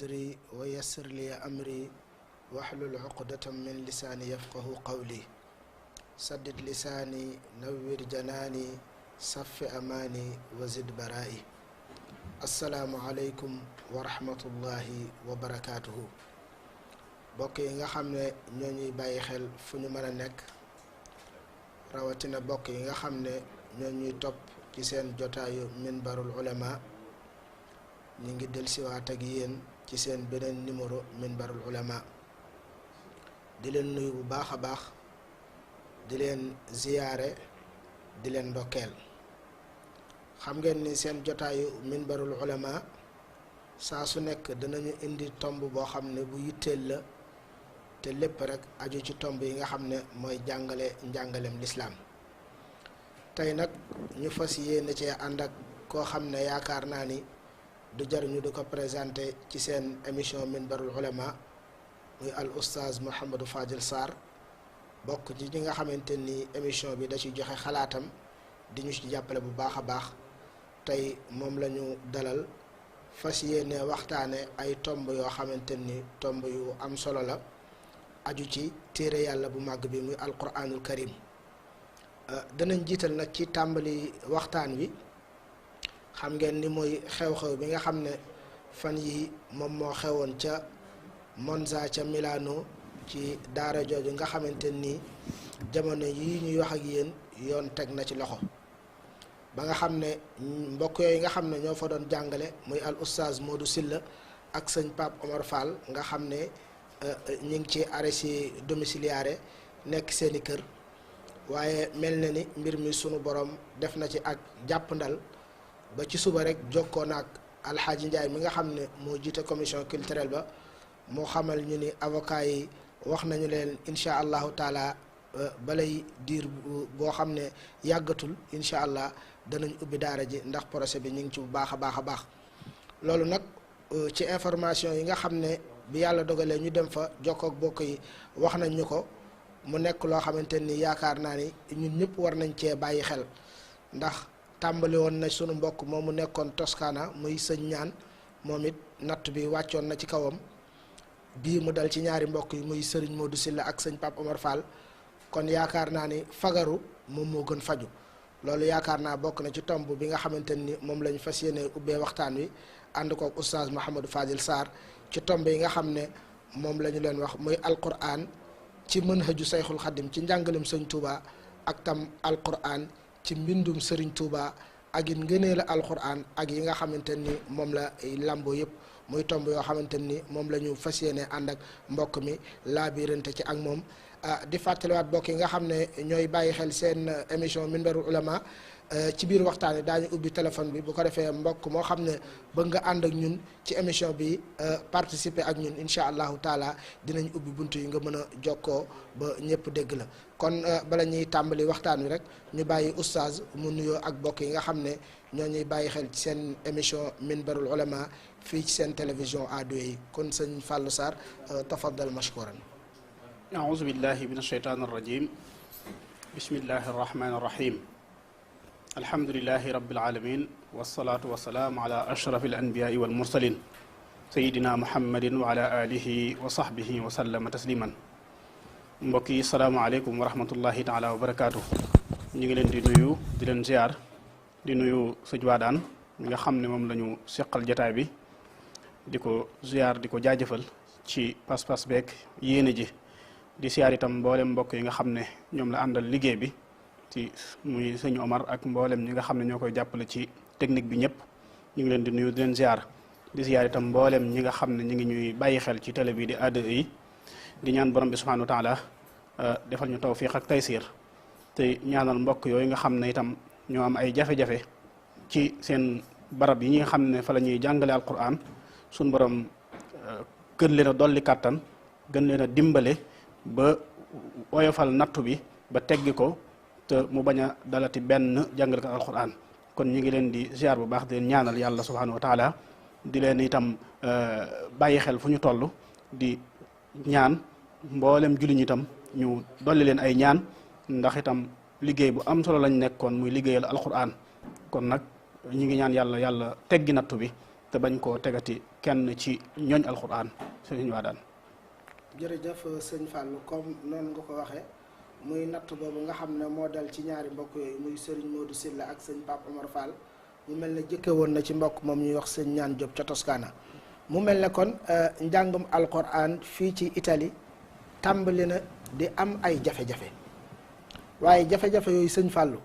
sadri wa yassir li amri wahlul uqdatam min lisaani yafqahu qawli saddid lisaani nawwir janaani saffi amaani wa zid baraa'i. assalaamu aleykum wa rahmatullahi wa barakaatuhu. bokk yi nga xam ne ñoo ñuy bàyyi xel fu ñu mën a nekk, rawatina bokk yi nga xam ne ñoo ñuy topp ci seen jotaayu minbarul ulama, ñu ngi dellusiwaat ak yéen ci seen beneen numéro minbarul ulama. di leen nuyu bu baax a baax, di leen ziyaare, di leen ndokkeel. xam ngeen ni seen jotaayu minbarul ulama saa su nekk dinañu indi tomb boo xam ne bu yitteel la, te lépp rek aju ci tomb yi nga xam ne mooy njàngalem lislaam. tey nag ñu fas yéene cee ànd ak koo xam ne yaakaar naa ni du jar ñu di ko présenté ci seen émission minbarul ulama, muy al oustaz Mouhamadou Fadil Sarr, bokk ci ñi nga xamante ni émission bi da ci joxe xalaatam di ñu ci jàppale bu baax a baax. tey moom la ñu dalal fas yéene waxtaane ay tomb yoo xamante ni tomb yu am solo la, aju ci téere yàlla bu màgg bi muy alquranul karim. danañ jiital nag ci tàmbali waxtaan wi, xam ngeen ni mooy xew-xew bi nga xam ne fan yi moom moo xewoon ca Monza ca Milano, ci daara jooju nga xamante ni jamono yi ñuy wax ak yéen yoon teg na ci loxo, ba nga xam ne mbokk yooyu nga xam ne ñoo fa doon jàngale muy al oustaz Modou Silla ak sëñ Pape Omar Fall nga xam ne ñu ngi ci arrêt domiciliaire nekk seeni kër, waaye mel na ni mbir mi sunu borom def na ci ak jàppandal ba ci suba rek jokkoo na ak alxaaji Njaay mi nga xam ne moo jiite commission culturelle ba, moo xamal ñu ni avocat yi wax nañu leen incha allahu taala balay diir boo xam ne yàggatul incha allah danañ ubbi daara ji, ndax procès bi ñu ngi ci bu baax a baax a baax. loolu nag ci information yi nga xam ne bi yàlla dogalee ñu dem fa jokkook bokk yi wax nañ ñu ko, mu nekk loo xamante ni yaakaar naa ni ñun ñëpp war nañ cee bàyyi xel, ndax tàmbali woon na sunu mbokk moom mu nekkoon Toscana muy sëñ ñaan, moom it natt bi wàccoon na ci kawam. bii mu dal ci ñaari mbokk yi muy sëriñ Modou Silla ak sëñ Pape Omar Fall. kon yaakaar naa ni fagaru moom moo gën faju. loolu yaakaar naa bokk na ci tomb bi nga xamante ni moom lañ fas yéene ubbee waxtaan wi ànd kook oustaz Mouhamadou Fadil Sarr, ci tomb yi nga xam ne moom la ñu leen wax muy alquran ci manhaju sayxul xadim, ci njàngalem sëñ Touba, ak tam alquran ci mbindum sëriñ Touba, ak it ngëneela alquran ak yi nga xamante ni moom la làmboo yëpp, muy tomb yoo xamante ni moom la ñu fas yéene ànd ak mbokk mi laabirante ci ak moom. di fàttaliwaat mbokk yi nga xam ne ñooy bàyyi xel seen émission minbarul ulama, ci biir waxtaan wi daañu ubbi téléphone bi, bu ko defee mbokk moo xam ne bëgg nga ànd ak ñun ci émission bi participer ak ñun incha allahu taala dinañ ubbi bunt yi nga mën a jokkoo ba ñëpp dégg la. kon bala ñuy tàmbali waxtaan wi rek ñu bàyyi oustaz mu nuyoo ak mbokk yi nga xam ne ñoo ñuy bàyyi xel ci seen émission minbarul ulama fii ci seen télévision A2 yi. kon sëñ Fallou Sarr tafaddal mashkuran. أعوذ بالله من الشيطان الرجيم بسم الله الرحمن الرحيم الحمد لله رب العالمين والصلاة والسلام على أشرف الأنبياء والمرسلين سيدنا محمد وعلى آله وصحبه وسلم تسليما. mbokk yi salaamaaleykum wa rahmatullahi taala wa barakaatu. ñu ngi leen di nuyu di leen ziar, di nuyu sëñ Waadaan mi nga xam ne moom la ñu seqal jataay bi, di ko ziar di ko jaajëfal ci pas-pas beeg yéene ji. di siyaar itam mboolem mbokk yi nga xam ne ñoom la àndal liggéey bi, ci muy sëñ Omar ak mboolem ñi nga xam ne ñoo koy jàppale ci technique bi ñëpp ñu ngi leen di nuyu di leen ziar. di siyaar itam mboolem ñi nga xam ne ñu ngi ñuy bàyyi xel ci télé bi di A2 yi, di ñaan borom bi subhanahu wa taala defal ñu tawfiq ak taysir, te ñaanal mbokk yooyu nga xam ne itam ñoo am ay jafe-jafe ci seen barab yi ñi nga xam ne fa la ñuy jàngale alquran, suñ borom gën leen a dolli kàttan, gën leen a dimbale ba oyofal nattu bi ba teggi ko, te mu bañ a dalati benn jàngalekat alquran. kon ñu ngi leen di ziar bu baax di leen ñaanal yàlla subhanahu wa taala, di leen itam bàyyi xel fu ñu toll, di ñaan mboolem julli ñi itam ñu dolli leen ay ñaan, ndax itam liggéey bu am solo lañ nekkoon muy liggéeyal alquran. kon nag ñu ngi ñaan yàlla teggi nattu bi te bañ koo tegati kenn ci ñooñ alquran sëñ Wadane. jërëjëf sëñ Fallou comme noonu nga ko waxee muy natt boobu nga xam ne moo dal ci ñaari mbokk yooyu muy sëriñ Modou Sylla ak sëñ Pape Omar Fall mu mel ne jëkke woon na ci mbokk moom ñuy wax sëñ Ñaan Diop ca Toscana mu mel ne kon njàngum alquran fii ci Italie tàmbali na di am ay jafe-jafe waaye jafe-jafe yooyu sëñ Fallou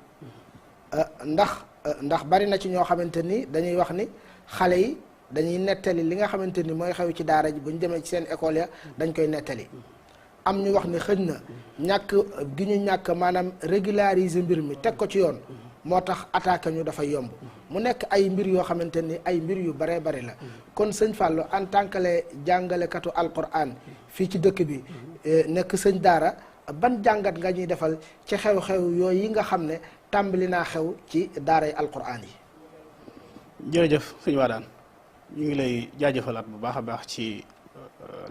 ndax bari na ci ñoo xamante ni dañuy wax ni xale yi dañuy nettali li nga xamante ni mooy xew ci daara ji bu ñu demee ci seen école ya dañ koy nettali am ñu wax ni xëj na ñàkk gi ñu ñàkk maanaam régulariser mbir mi teg ko ci yoon moo tax attaqué ñu dafa yomb mu nekk ay mbir yoo xamante ni ay mbir yu baree bari la kon sëñ Fallou en tant que les jàngalekatu alquran fii ci dëkk bi nekk sëñ daara ban jàngat nga ñuy defal ci xew-xew yooyu yi nga xam ne tàmbali naa xew ci daaray alquran yi. jërëjëf sëñ Wadane ñu ngi lay jaajëfalaat bu baax a baax ci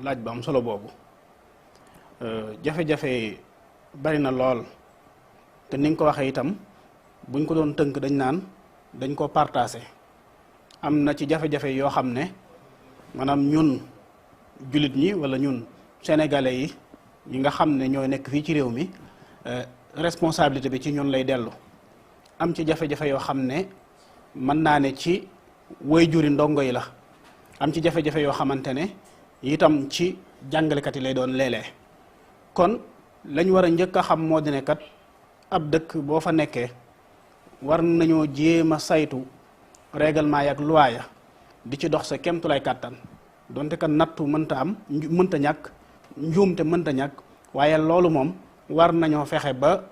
laaj bu am solo boobu jafe-jafe bari na lool te ni nga ko waxee itam buñ ko doon tënk dañ naan dañ ko partagé am na ci jafe-jafe yoo xam ne maanaam ñun jullit ñi wala ñun sénégalais yi nga xam ne ñoo nekk fii ci réew mi responsabilité bi ci ñun lay dellu am ci jafe-jafe yoo xam ne mën naa ne ci waajuri ndongo yi la am ci jafe-jafe yoo xamante ne itam ci jàngalekat yi lay doon léeg-léeg kon lañ war a njëkk a xam moo di ne kat ab dëkk boo fa nekkee war nañoo jéem a saytu règlement yak loi ya di ci dox sa kemtulay kàttan donte kat nattu mënta am mënta ñàkk njuumte mënta ñàkk waaye loolu moom war nañoo fexe ba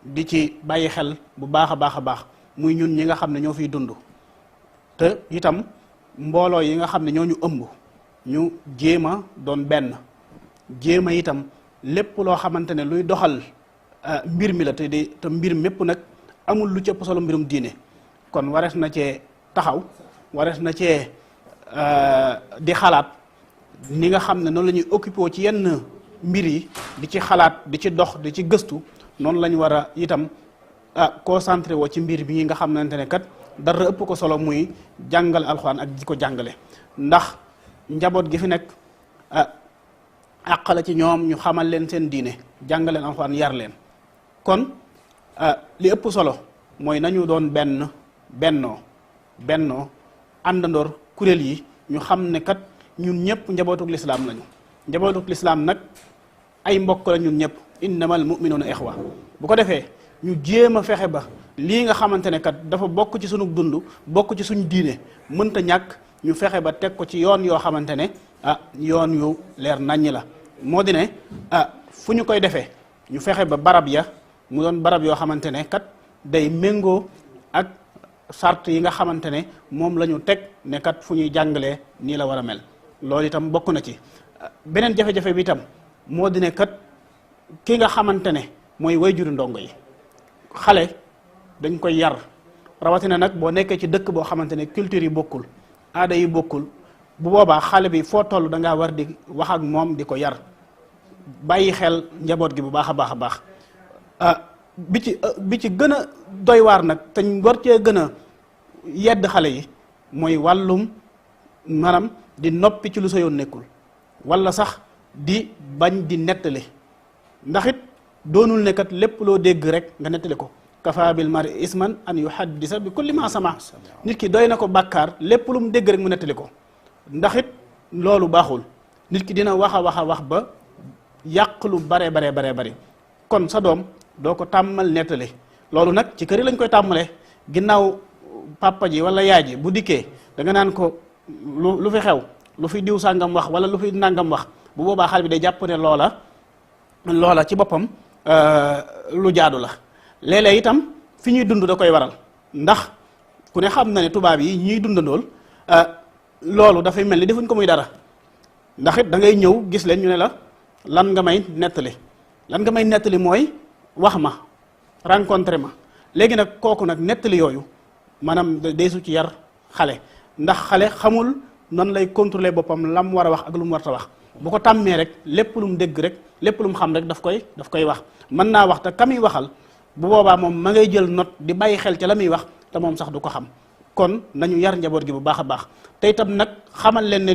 di ci bàyyi xel bu baax a baax a baax muy ñun ñi nga xam ne ñoo fiy dund te itam mbooloo yi nga xam ne ñoo ñu ëmb ñu jéem a doon benn jéem a itam lépp loo xamante ne luy doxal mbir mi la te mbir mépp nag amul lu cëpp solo mbirum diine kon warees na cee taxaw warees na cee di xalaat ni nga xam ne noonu la ñuy occupé ci yenn mbir yi di ci xalaat di ci dox di ci gëstu noonu lañ war a itam concentré woo ci mbir bi nga xamante ne kat dara ëpp ko solo muy jàngale alxuraan ak di ko jàngale ndax njaboot gi fi nekk àq la ci ñoom ñu xamal leen seen diine jàngaleen alxuraan yar leen kon li ëpp solo mooy nañu doon bennoo àndandoor kuréel yi ñu xam ne kat ñun ñëpp njabootuk lislaam lañu njabootuk lislaam nag ay mbokk la ñun ñëpp innamal mu'minuuna ixwa bu ko defee ñu jéem a fexe ba lii nga xamante ne kat dafa bokk ci sunu dund bokk ci suñu diine mënta ñàkk ñu fexe ba teg ko ci yoon yoo xamante ne yoon yu leer naññ la moo di ne fu ñu koy defee ñu fexe ba barab ya mu doon barab yoo xamante ne kat day méngoo ak sart yi nga xamante ne moom la ñu teg ne kat fu ñuy jàngalee nii la war a mel loolu itam bokk na ci beneen jafe-jafe bi itam moo di ne kat ki nga xamante ne mooy wayjuru ndongo yi xale dañ koy yar rawatina nag boo nekkee ci dëkk boo xamante ne culture yi bokkul aada yi bokkul bu boobaa xale bi foo toll da ngaa war di wax ak moom di ko yar bàyyi xel njaboot gi bu baax a baax a baax bi ci gën a doy waar nag te ñu war cee gën a yedd xale yi mooy wàllum maanaam di noppi ci lu sa yoon nekkul wala sax di bañ di nettali ndax it doonul ne kat lépp loo dégg rek nga nettali ko kafa bil mari isman an yuhaddisa bi kulli ma sama nit ki doy na ko bàkkaar lépp lu mu dégg rek mu nettali ko ndax it loolu baaxul nit ki dina wax a wax ba yàq lu bare bari kon sa doom doo ko tàmmal nettali loolu nag ci kër yi lañ koy tàmmalee ginnaaw papa ji wala yaay ji bu dikkee da nga naan ko lu fi xew lu fi diw sàngam wax wala lu fi nangam wax bu boobaa xale bi day jàpp ne loola ci boppam lu jaadu la léeg-léeg itam fi ñuy dund da koy waral ndax ku ne xam na ne tubaab yi ñuy dundandool loolu dafay mel ni defuñ ko muy dara ndax it da ngay ñëw gis leen ñu ne la lan nga may nettali mooy wax ma rencontré ma léegi nag kooku nag nettali yooyu maanaam deesu ci yar xale ndax xale xamul nan lay contrôler boppam lam war a wax ak lu mu war a wax bu ko tàmmee rek lépp lu mu dégg rek lépp lu mu xam rek daf koy wax mën naa wax te ka muy waxal bu boobaa moom ma ngay jël note di bàyyi xel ca la muy wax te moom sax du ko xam kon nañu yar njaboot gi bu baax a baax te itam nag xamal leen ne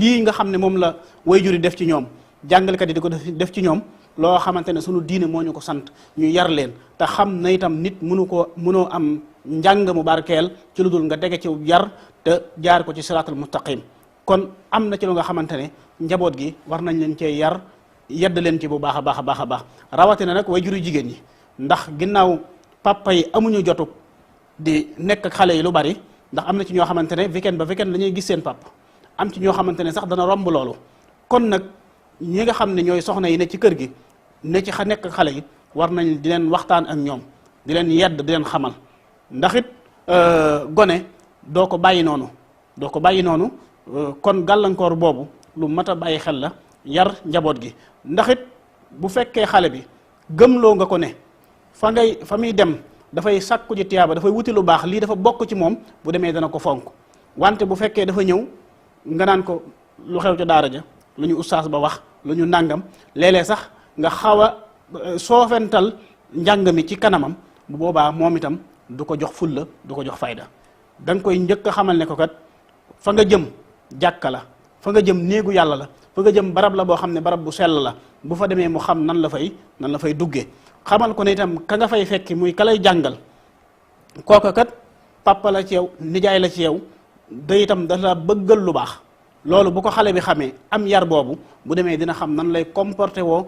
lii nga xam ne moom la waajur yi def ci ñoom jàngalekat yi di ko def ci ñoom loo xamante ne sunu diine moo ñu ko sant ñu yar leen te xam na itam nit mënoo am njàng mu barkeel ci lu dul nga tege ci yar te jaar ko ci siraatal mustaqim kon am na ci lu nga xamante ne njaboot gi war nañ leen cee yar yedd leen ci bu baax a baax a baax a baax rawatina nag waajur yu jigéen ñi ndax ginnaaw papa yi amuñu jotu di nekk ak xale yi lu bari ndax am na ci ñoo xamante ne weekend ba weekend la ñuy gis seen papa am ci ñoo xamante ne sax dana romb loolu kon nag ñi nga xam ne ñooy soxna yi ne ci kër gi ne ci nekk ak xale yi war nañ di leen waxtaan ak ñoom di leen yedd di leen xamal ndax it gone doo ko bàyyi noonu kon gàllankoor boobu lu mat a bàyyi xel la yar njaboot gi ndax it bu fekkee xale bi gëmloo nga ko ne fa muy dem dafay sàkku ji tiyaaba dafay wuti lu baax lii dafa bokk ci moom bu demee dana ko fonk wante bu fekkee dafa ñëw nga naan ko lu xew ca daara ja lu ñu ustaas ba wax lu ñu nàngam léeg-léeg sax nga xaw a soofental njàng mi ci kanamam bu boobaa moom itam du ko jox fulla du ko jox fayda da nga koy njëkk a xamal ne ko kat fa nga jëm jàkka la fa nga jëm néegu yàlla la fa nga jëm barab la boo xam ne barab bu sell la bu fa demee mu xam nan la fay duggee xamal ko ne itam ka nga fay fekki muy ka lay jàngal kooka kat papa la ci yow nijaay la ci yow day itam dafa bëggal lu baax loolu bu ko xale bi xamee am yar boobu bu demee dina xam nan lay comporté woo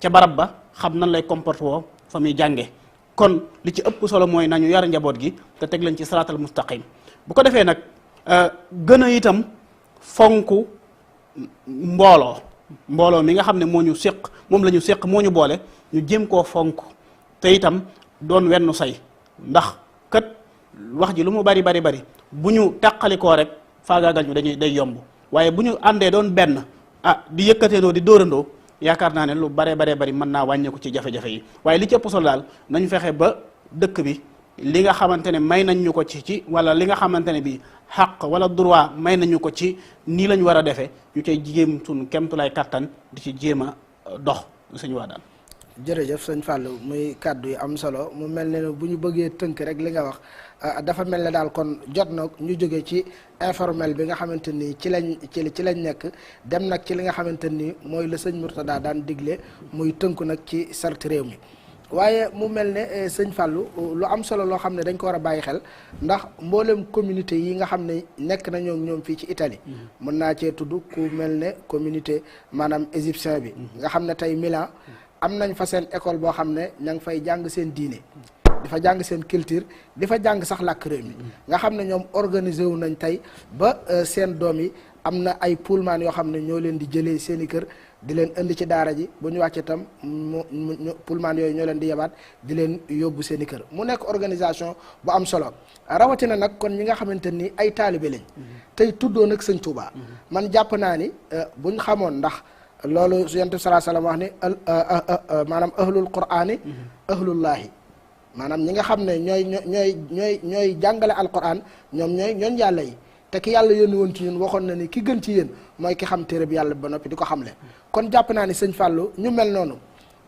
ca barab ba xam nan lay comporté woo fa muy jànge kon li ci ëpp solo mooy nañu yar njaboot gi te teg leen ci siraatal mustaqim bu ko defee nag gën a itam fonk mbooloo mi nga xam ne moom la ñu séq moo ñu boole ñu jéem koo fonk te itam doon wennu say ndax kat wax ji lu mu bari bu ñu tàqalikoo rek faagaagal ñu day yomb waaye bu ñu àndee doon benn di yëkkateendoo di dóorandoo yaakaar naa ne lu bari mën naa wàññeeku ci jafe-jafe yi waaye li ci ëpp solo daal nañu fexe ba dëkk bi li nga xamante ne may nañ ñu ko ci wala li nga xamante ne bi xaq wala droit may nañu ko ci nii lañ war a defee ñu cay jéem suñu kemtulaay kattan di ci jéem a dox sëñ waa daan jërëjëf sëñ Fallou muy kàddu yi am solo mu mel ne bu ñu bëggee tënk rek li nga wax dafa mel ne daal kon jot na ñu jóge ci informel bi nga xamante ni ci lañ nekk dem nag ci li nga xamante ni mooy la sëñ Mourtada daan digle muy tënku nag ci sart réew mi waaye mu mel ne sëñ Fallou lu am solo loo xam ne dañ ko war a bàyyi xel ndax mboolem communauté yi nga xam ne nekk na ñoom fii ci Italie mën naa cee tudd ku mel ne communauté maanaam égyptien bi nga xam ne tey Milan am nañ fa seen école boo xam ne ña ngi fay jàng seen diine di fa jàng seen culture di fa jàng sax làkk réew mi nga xam ne ñoom organisé wu nañ tey ba seen doom yi am na ay pullman yoo xam ne ñoo leen di jëlee seen i kër di leen indi ci daara ji bu ñu wàccee itam pullman yooyu ñoo leen di yebaat di leen yóbbu seen i kër mu nekk organisation bu am solo rawatina nag kon ñi nga xamante ni ay taalibe lañ tey tuddoo nag sëñ Touba man jàpp naa ni buñ xamoon ndax loolu Yonent bi sallallahu alayhi wasallam wax ni maanaam ahlul qur'ani ahlullaahi maanaam ñi nga xam ne ñooy jàngale alquran ñoom ñooñ yàlla yi te ki yàlla yónni woon ci ñun waxoon na ni ki gën ci yéen mooy ki xam téere bi yàlla ba noppi di ko xamle kon jàpp naa ni sëñ Fallou ñu mel noonu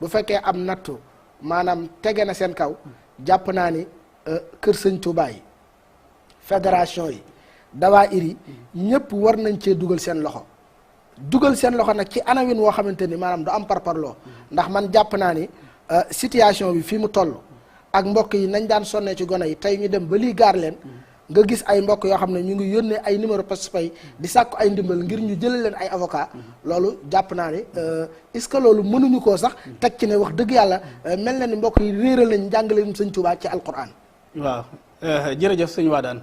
bu fekkee am nattu maanaam tege na seen kaw jàpp naa ni kër sëñ Touba yi fédération yi dawaayir yi ñëpp war nañ cee dugal seen loxo nag ci anawin woo xamante ni maanaam du am parparloo ndax man jàpp naa ni situation bi fii mu toll ak mbokk yi nañ daan sonnee ci gone yi tey ñu dem ba lii gaar leen nga gis ay mbokk yoo xam ne ñu ngi yónnee ay numéro Pay di sàkku ay ndimbal ngir ñu jëlee leen ay avocat loolu jàpp naa ni est-ce que loolu mënuñu koo sax teg ci ne wax dëgg yàlla mel na ni mbokk yi réeral nañ jàngaleem sëñ Touba ci alquran. waaw jërëjëf sëñ Wadane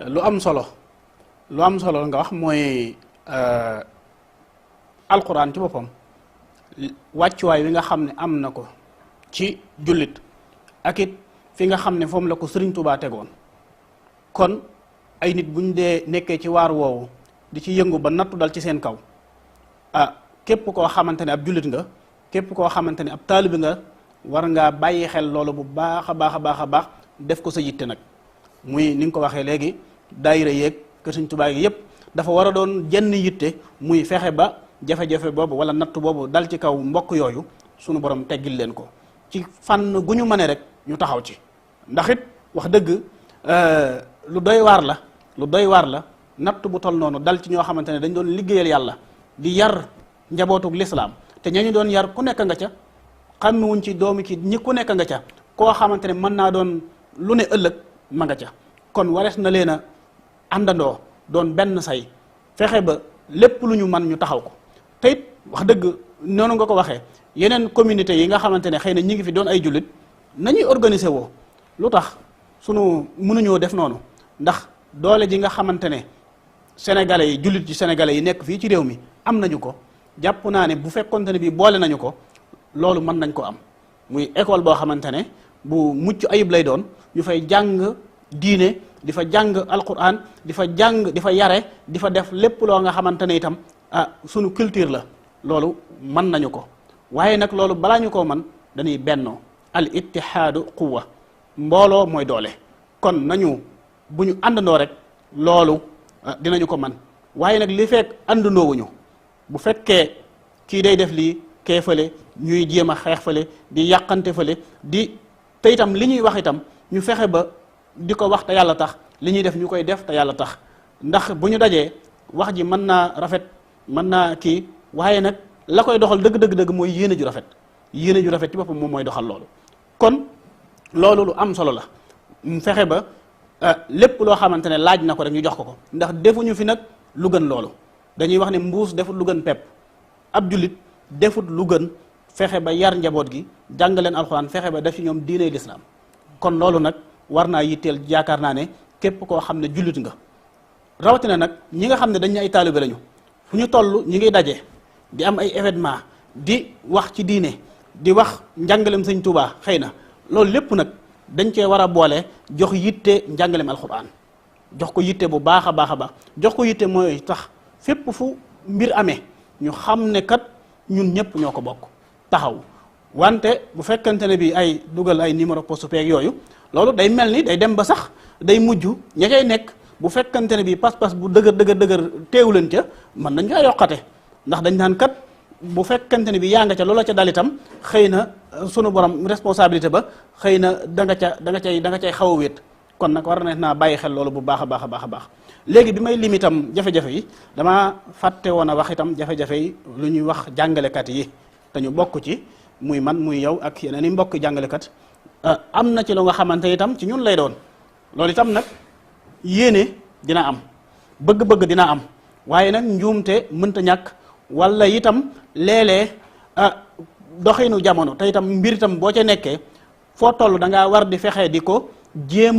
lu am solo nga wax mooy alquran ci boppam wàccuwaay wi nga xam ne am na ko ci jullit ak it fi nga xam ne foofu la ko Sëriñ Touba tegoon kon ay nit buñ dee nekkee ci waar woowu di ci yëngu ba nattu dal ci seen kaw képp koo xamante ne ab jullit nga képp koo xamante ne ab taalibe nga war ngaa bàyyi xel loolu bu baax a baax def ko sa yitte nag muy ni nga ko waxee léegi daayira yeeg kër Sëriñ Touba yi yépp dafa war a doon jenn yitte muy fexe ba jafe-jafe boobu wala nattu boobu dal ci kaw mbokk yooyu sunu borom teggil leen ko ci fànn gu ñu mëne rek ñu taxaw ci ndax it wax dëgg lu doy waar la natt bu tol noonu dal ci ñoo xamante ne dañ doon liggéeyal yàlla di yar njabootug lislaam te ñañu doon yar ku nekk nga ca xàmmewuñ ci doomi ki ñi ku nekk nga ca koo xamante ne mën naa doon lu ne ëllëg ma nga ca kon warees na leen a àndandoo doon benn say fexe ba lépp lu ñu mën ñu taxaw ko te it wax dëgg noonu nga ko waxee yeneen communauté yi nga xamante ne xëy na ñi ngi fi doon ay jullit nañuy organiser woo lu tax sunu mënuñoo def noonu ndax doole ji nga xamante ne sénégalais yi jullit ci sénégalais yi nekk fii ci réew mi am nañu ko jàpp naa ne bu fekkonte ne bii boole nañu ko loolu mën nañ ko am muy école boo xamante ne bu mucc ayib lay doon ñu fay jàng diine di fa jàng alquran di fa jàng di fa yare di fa def lépp loo nga xamante ne itam sunu culture la loolu mën nañu ko waaye nag loolu balaa ñu koo man dañuy bennoo al ittihaadu quwwa mbooloo mooy doole kon nañu bu ñu àndandoo rek loolu dinañu ko man waaye nag li fekk àndandoowuñu bu fekkee kii day def lii kee fële ñuy jéem a xeex fële di yàqante fële di te itam li ñuy wax itam ñu fexe ba di ko wax te yàlla tax li ñuy def ñu koy def te yàlla tax ndax bu ñu dajee wax ji mën naa rafet mën naa kii waaye nag la koy doxal dëgg mooy yéene ju rafet ci boppam moom mooy doxal loolu kon loolu lu am solo la mu fexe ba lépp loo xamante ne laaj na ko rek ñu jox ko ndax defuñu fi nag lu gën loolu dañuy wax ne mbuus defut lu gën pepp ab jullit defut lu gën fexe ba yar njaboot gi jàngaleen alxuraan fexe ba def ci ñoom diiney lislaam kon loolu nag war naa yitteel yaakaar naa ne képp koo xam ne jullit nga rawatina nag ñi nga xam ne dañ ay taalibe lañu fu ñu toll ñi ngi daje di am ay événement di wax ci diine di wax njàngalem sëñ Tuubaa xëy na loolu lépp nag dañ cee war a boole jox yitte njàngalem alxuraan jox ko yitte bu baax a baax a baax jox ko yitte mooy tax fépp fu mbir amee ñu xam ne kat ñun ñëpp ñoo ko bokk taxaw wante bu fekkante ne bi ay dugal ay numéro poste peeg yooyu loolu day mel ni day dem ba sax day mujj ña cay nekk bu fekkante ne bi pas-pas bu dëgër teewu leen ca mën nañ caa yokkate ndax dañ naan kat bu fekkante ne bi yaa nga ca loola ca dal itam xëy na sunu borom responsabilité ba xëy na da nga cay xaw a wéet kon nag war na naa bàyyi xel loolu bu baax a baax léegi bi may lim itam jafe-jafe yi dama fàtte woon a wax itam jafe-jafe yi lu ñuy wax jàngalekat yi te ñu bokk ci muy man muy yow ak yeneen i mbokk jàngalekat am na ci lu nga xamante itam ci ñun lay doon loolu itam nag yéene dina am bëgg-bëgg dina am waaye nag njuumte mënta ñàkk wala itam léeg-léeg doxinu jamono te itam mbir itam boo ca nekkee foo toll da ngaa war di fexe di ko jéem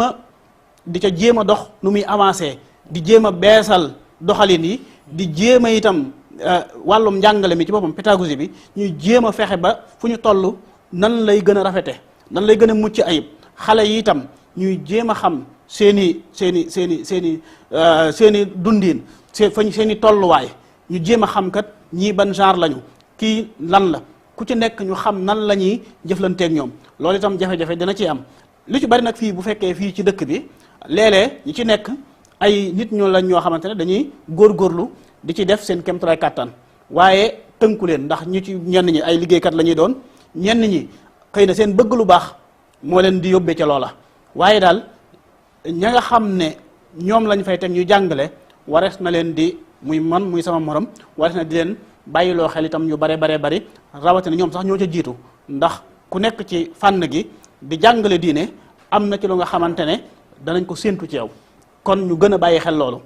a dox nu muy avancé di jéem a beesal doxalin yi di jéem a itam wàllum njàngale mi ci boppam pédagogie bi ñuy jéem a fexe ba fu ñu toll nan lay gën a rafete nan lay gën a mucc ayib xale yi itam ñuy jéem a xam seeni dundiin seeni tolluwaay ñu jéem a xam kat ñii ban genre lañu kii lan la ku ci nekk ñu xam nan la ñuy jëflanteeg ñoom loolu itam jafe-jafe dina ci am lu ci bari nag fii bu fekkee fii ci dëkk bi léeg-léeg ñi ci nekk ay nit ñu lañ ñoo xamante ne dañuy góorgóorlu di ci def seen kéemtalaay kàttan waaye tënku leen ndax ñu ci ñenn ñi ay liggéeykat la ñuy doon ñenn ñi xëy na seen bëgg lu baax moo leen di yóbbee ca loola waaye daal ña nga xam ne ñoom lañ fay teg ñu jàngale warees na leen di muy man muy sama morom warees na di leen bàyyiloo xel itam ñu bari rawatina ñoom sax ñoo ca jiitu ndax ku nekk ci fànn gi di jàngale diine am na ci lu nga xamante ne danañ ko séentu ci yow kon ñu gën a bàyyi xel loolu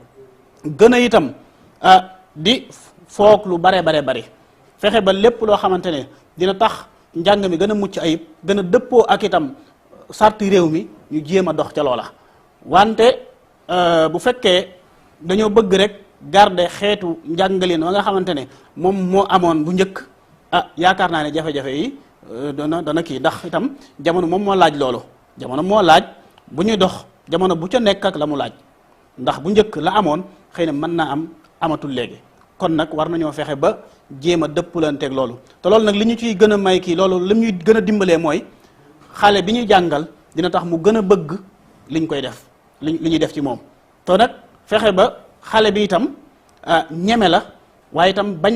gën a itam di foog lu bari fexe ba lépp loo xamante ne dina tax njàng mi gën a mucc ayib gën a dëppoo ak itam sarti réew mi ñu jéem a dox ca loola wante bu fekkee dañoo bëgg rek garder xeetu njàngalin wa nga xamante ne moom moo amoon bu njëkk yaakaar naa ne jafe-jafe yi dana kii ndax itam jamono moom moo laaj loolu jamono moo laaj bu ñuy dox jamono bu ca nekk ak la mu laaj ndax bu njëkk la amoon xëy na mën naa am amatul léegi kon nag war nañoo fexe ba jéem a dëppalanteeg loolu te loolu nag li ñu ciy gën a may kii loolu li ñuy gën a dimbalee mooy xale bi ñuy jàngal dina tax mu gën a bëgg liñ koy def li ñuy def ci moom te nag fexe ba xale bi itam ñeme la waaye itam bañ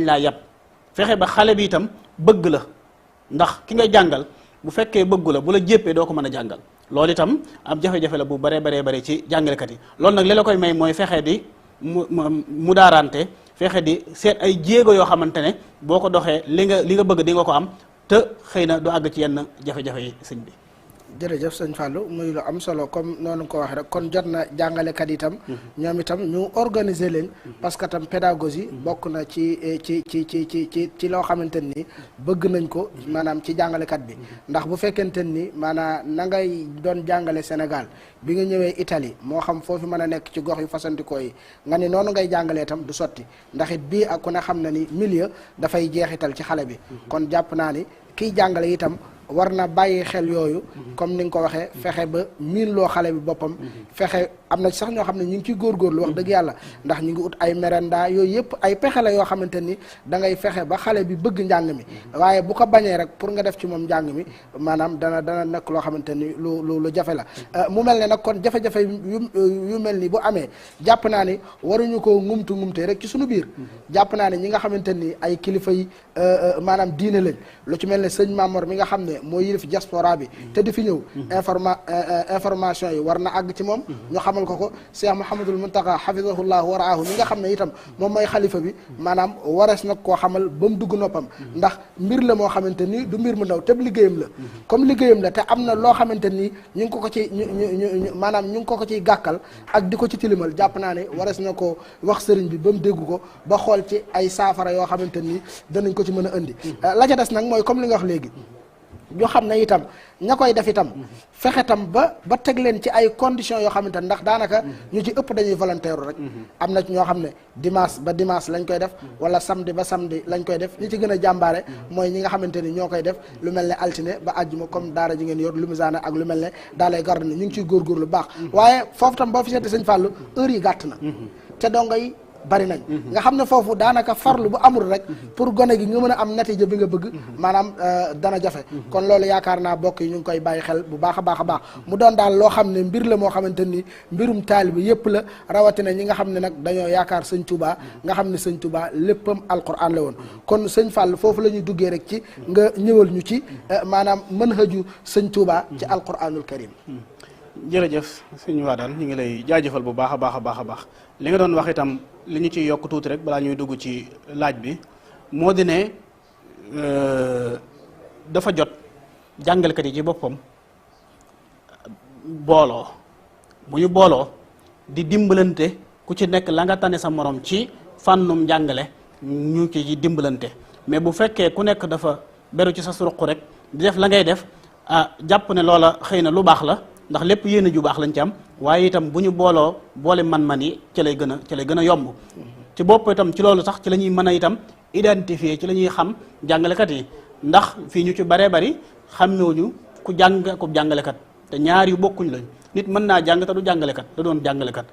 laa yab fexe ba xale bi itam bëgg la ndax ki ngay jàngal bu fekkee bëggu la bu la jéppee doo ko mën a jàngal loolu itam ab jafe-jafe la bu bare ci jàngalekat yi loolu nag li la koy may mooy fexe di mu daarante fexe di seet ay jéego yoo xamante ne boo ko doxee li nga bëgg di nga ko am te xëy na du àgg ci yenn jafe-jafe yi sëñ bi. jërëjëf sëñ Fallou muy lu am solo comme noonu ko waxee rek kon jot na jàngalekat itam ñoom itam ñu organiser leen parce que tam pédagogie bokk na ci loo xamante ni bëgg nañ ko maanaam ci jàngalekat bi ndax bu fekkente ni maanaam na ngay doon jàngale Sénégal bi nga ñëwee Italie moo xam foofu mën a nekk ci gox yu fasantikoo yi nga ni noonu ngay jàngalee itam du sotti ndax it bii ak ku ne xam na ni milieu dafay jeexital ci xale bi kon jàpp naa ni kiy jàngale itam war na bàyyi xel yooyu comme ni nga ko waxee fexe ba miin loo xale bi boppam fexe am na sax ñoo xam ne ñu ngi ciy góorgóorlu wax dëgg yàlla ndax ñu ngi ut ay merenda yooyu yëpp ay pexe la yoo xamante ni da ngay fexe ba xale bi bëgg njàng mi waaye bu ko bañee rek pour nga def ci moom njàng mi maanaam dana nekk loo xamante ni lu jafe la mu mel ne nag kon jafe-jafe yu mel ni bu amee jàpp naa ni waruñu ko ngumte rek ci suñu biir jàpp naa ne ñi nga xamante ni ay kilifa yi maanaam diine lañ lu ci mel ne sëñ Mamor mi nga xam ne moo yilif diaspora bi te di fi ñëw information yi war na àgg ci moom ñu xamal ko Cheikh Mouhamadul Muntaqa hafizahullah waraahu mi nga xam ne itam moom mooy xalifa bi maanaam warees nag koo xamal ba mu dugg noppam ndax mbir la moo xamante ni du mbir mu ndaw te liggéeyam la comme liggéeyam la te am na loo xamante ni ñu ngi ko ci maanaam ñu ngi ko ciy gàkkal ak di ko ci tilimal jàpp naa ne warees na ko wax sëriñ bi ba mu dégg ko ba xool ci ay saafara yoo xamante ni danañ ko ci mën a indi la ca des nag mooy comme li nga wax léegi ñoo xam ne itam ña koy def itam fexe tam ba teg leen ci ay conditions yoo xamante ne ndax daanaka ñu ci ëpp dañuy volontaire rek am na ci ñoo xam ne dimanche ba dimanche lañ koy def wala samedi ba samedi lañ koy def ñi ci gën a jàmbaare mooy ñi nga xamante ni ñoo koy def lu mel ne altine ba àjjuma comme daara ji ngeen yor lu misaana ak lu mel ne daalay garde ni ñu ngi ciy góorgóor lu baax waaye foofu tam boo fi seeti sëñ Fallou heure yi gàtt na te dongo yi bari nañ nga xam ne foofu daanaka farlu bu amul rek pour gone gi nga mën a am natija bi nga bëgg maanaam dana jafe kon loolu yaakaar naa bokk yi ñu ngi koy bàyyi xel bu baax a baax a baax mu doon daal loo xam ne mbir la moo xamante ni mbirum taalibe yépp la rawatina ñi nga xam ne nag dañoo yaakaar sëñ Touba nga xam ne sëñ Touba léppam alquran la woon kon sëñ Fall foofu la ñuy duggee rek ci nga ñëwal ñu ci maanaam manhaju sëñ Touba ci alquranul karim jërëjëf sëñ Wadane ñu ngi lay jaajëfal bu baax a baax a baax a baax li nga doon wax itam li ñu ciy yokk tuuti rek balaa ñuy dugg ci laaj bi moo di ne dafa jot jàngalekat yi ci boppam booloo bu ñu booloo di dimbalante ku ci nekk la nga tane sa morom ci fànnum njàngale ñu ci dimbalante mais bu fekkee ku nekk dafa beru ci sa suruq rek di def la ngay def jàpp ne loola xëy na lu baax la ndax lépp yéen a ju baax lañ ci am waaye itam bu ñu boole man-man yi ci lay gën a yomb ci bopp itam ci loolu sax ci la ñuy mën a itam identifier ci la ñuy xam jàngalekat yi ndax fii ñu ci baree bari xàmmewuñu ku jàngalekat te ñaar yu bokkuñ lañ nit mën naa jàng te du jàngalekat da doon jàngalekat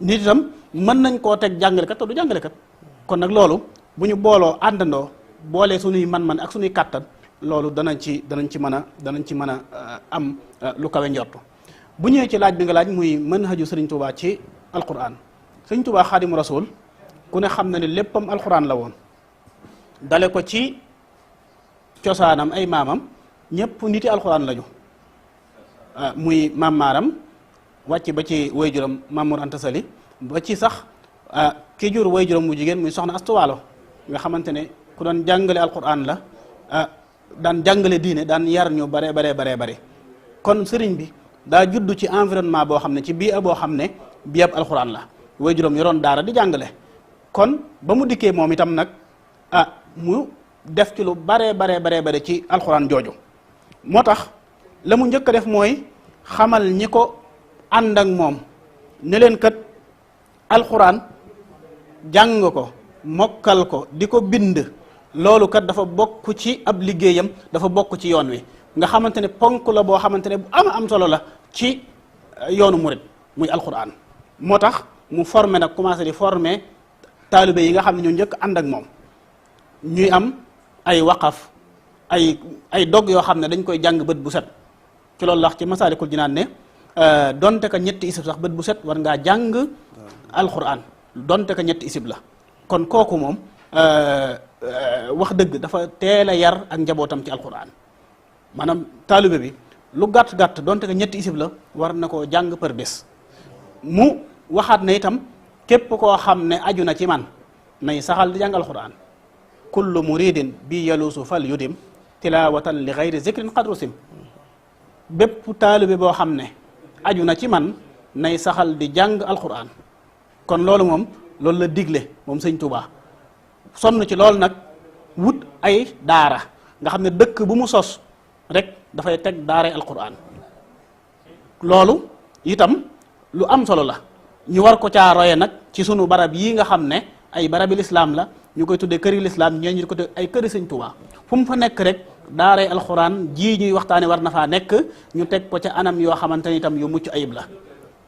nit itam mën nañ koo teg jàngalekat te du jàngalekat kon nag loolu bu ñu booloo àndandoo boolee suñuy man-man ak suñuy kàttan loolu danañ ci mën a am lu kawe njort bu ñëwee ci laaj bi nga laaj muy manhaju Sëriñ Tuubaa ci alquran Sëriñ Tuubaa Xaadimu Rasuul ku ne xam na ne léppam alquran la woon dale ko ci cosaanam ay maamam ñëpp niti alquran lañu muy maam maaram wàcc ba ci wayjuram Mamour Anta Sali ba ci sax ki jur wayjuram mu jigéen muy soxna Astu Waalo nga xamante ne ku doon jàngale alquran la daan jàngale diine daan yar ñu bare kon sëriñ bi daa juddu ci environnement boo xam ne ci bii boo xam ne bii ab alxuraan la waajuram yoroon daara di jàngale kon ba mu dikkee moom itam nag mu def ci lu bare ci alxuraan jooju moo tax la mu njëkk a def mooy xamal ñi ko ànd ak moom ne leen kat alxuraan jàng ko mokkal ko di ko bind loolu kat dafa bokk ci ab liggéeyam dafa bokk ci yoon wi nga xamante ne ponk la boo xamante ne bu am solo la ci yoonu murit muy alquran moo tax mu formé nag commencé di formé taalibe yi nga xam ne ñoo njëkk ànd ak moom ñuy am ay waqaf ay dog yoo xam ne dañ koy jàng bët bu set ci loolu lax ci Masaalikul Jinaan ne donte ka ñetti isib sax bët bu set war ngaa jàng alquran donte ka ñetti isib la kon kooku moom wax dëgg dafa teel a yar ak njabootam ci alquran maanaam taalibe bi lu gàtt-gàtt donte ko ñetti isib la war na koo jàng par bés. mu waxaat ne itam képp koo xam ne aju na ci man nay saxal di jàng alquran kullu muridin bi yaluusu fal yudim tilawatan li gayri zikrin qadru sim bépp taalibe boo xam ne aju na ci man nay saxal di jàng alquran. kon loolu moom loolu la digle moom sëñ Tuubaa sonn ci loolu nag wut ay daara nga xam ne dëkk bu mu sos rek dafay teg daaray alquran. loolu itam lu am solo la ñu war ko caa roye nag ci sunu barab yii nga xam ne ay barabi lislaam la ñu koy tuddee këri lislaam ñeen ñu ko tuddee ay këri sëñ Tuubaa fu mu fa nekk rek daaray alquran jii ñuy waxtaane war na faa nekk ñu teg ko ca anam yoo xamante ni itam yu mucc ayib la.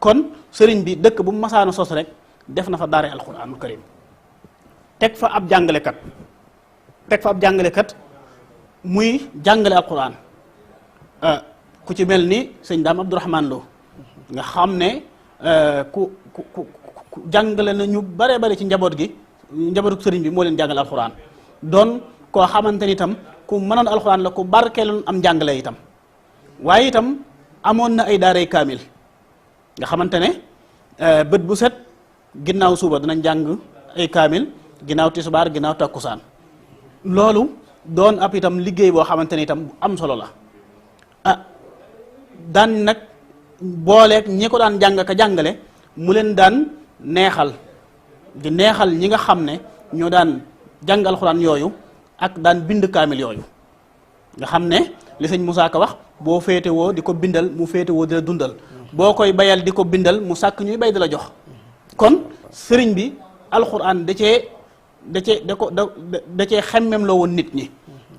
kon sëriñ bi dëkk bu mu masaana sos rek def na fa daaray alquranul karim teg fa ab jàngalekat muy jàngale alquran ku ci mel ni sëñ Daam Abdourahman Lo nga xam ne ku jàngale na ñu bare bare ci njabootu sëriñ bi moo leen jàngale alquran doon koo xamante ni itam ku mënoon alquran la ku barkeeloon am jàngale itam waaye itam amoon na ay daaray kaamil nga xamante ne bët bu set ginnaaw suba danañ jàng ay kaamil ginnaaw tisbaar ginnaaw takkusaan loolu doon ab itam liggéey boo xamante ni itam bu am solo la daan nag booleeg ñi ko daan jàng ka jàngale mu leen daan neexal ñi nga xam ne ñoo daan jàng alxuraan yooyu ak daan bind kaamil yooyu nga xam ne li sëñ Moussa Ka wax boo féetewoo di ko bindal mu féetewoo di la dundal boo koy bayal di ko bindal mu sàkk ñuy bay di la jox. kon sëriñ bi alxuraan da cee xemmem loo woon nit ñi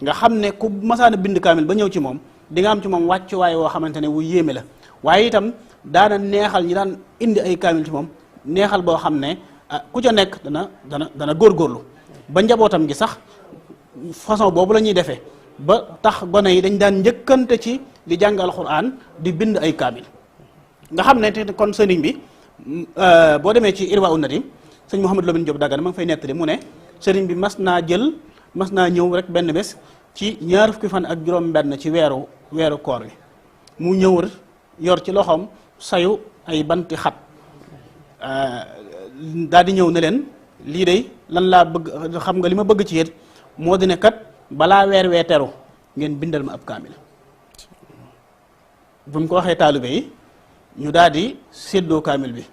nga xam ne ku masaana bind kaamil ba ñëw ci moom di nga am ci moom wàccuwaay woo xamante ne wu yéeme la waaye itam daana neexal ñi daan indi ay kaamil ci moom neexal boo xam ne ku ca nekk dana góorgóorlu ba njabootam gi sax façon boobu la ñuy defee ba tax gone yi dañ daan njëkkante ci di jàng alxuraan di bind ay kaamil nga xam ne te kon sëriñ bi boo demee ci Irwa un Nadim sëñ Mouhamadou Lamine Diop Dagana ma ngi fay nettali mu ne sëriñ bi mas naa ñëw rek benn bés ci ñaar fukki fan ak juróom benn ci weeru koor wi mu ñëw yor ci loxoom sayu ay banti xat daal di ñëw ne leen lii de lan laa bëgg xam nga li ma bëgg ci yéen moo di ne kat balaa weer wee teru ngeen bindal ma ab kaamil bu mu ko waxee taalibe yi ñu daal di séddoo kaamil bi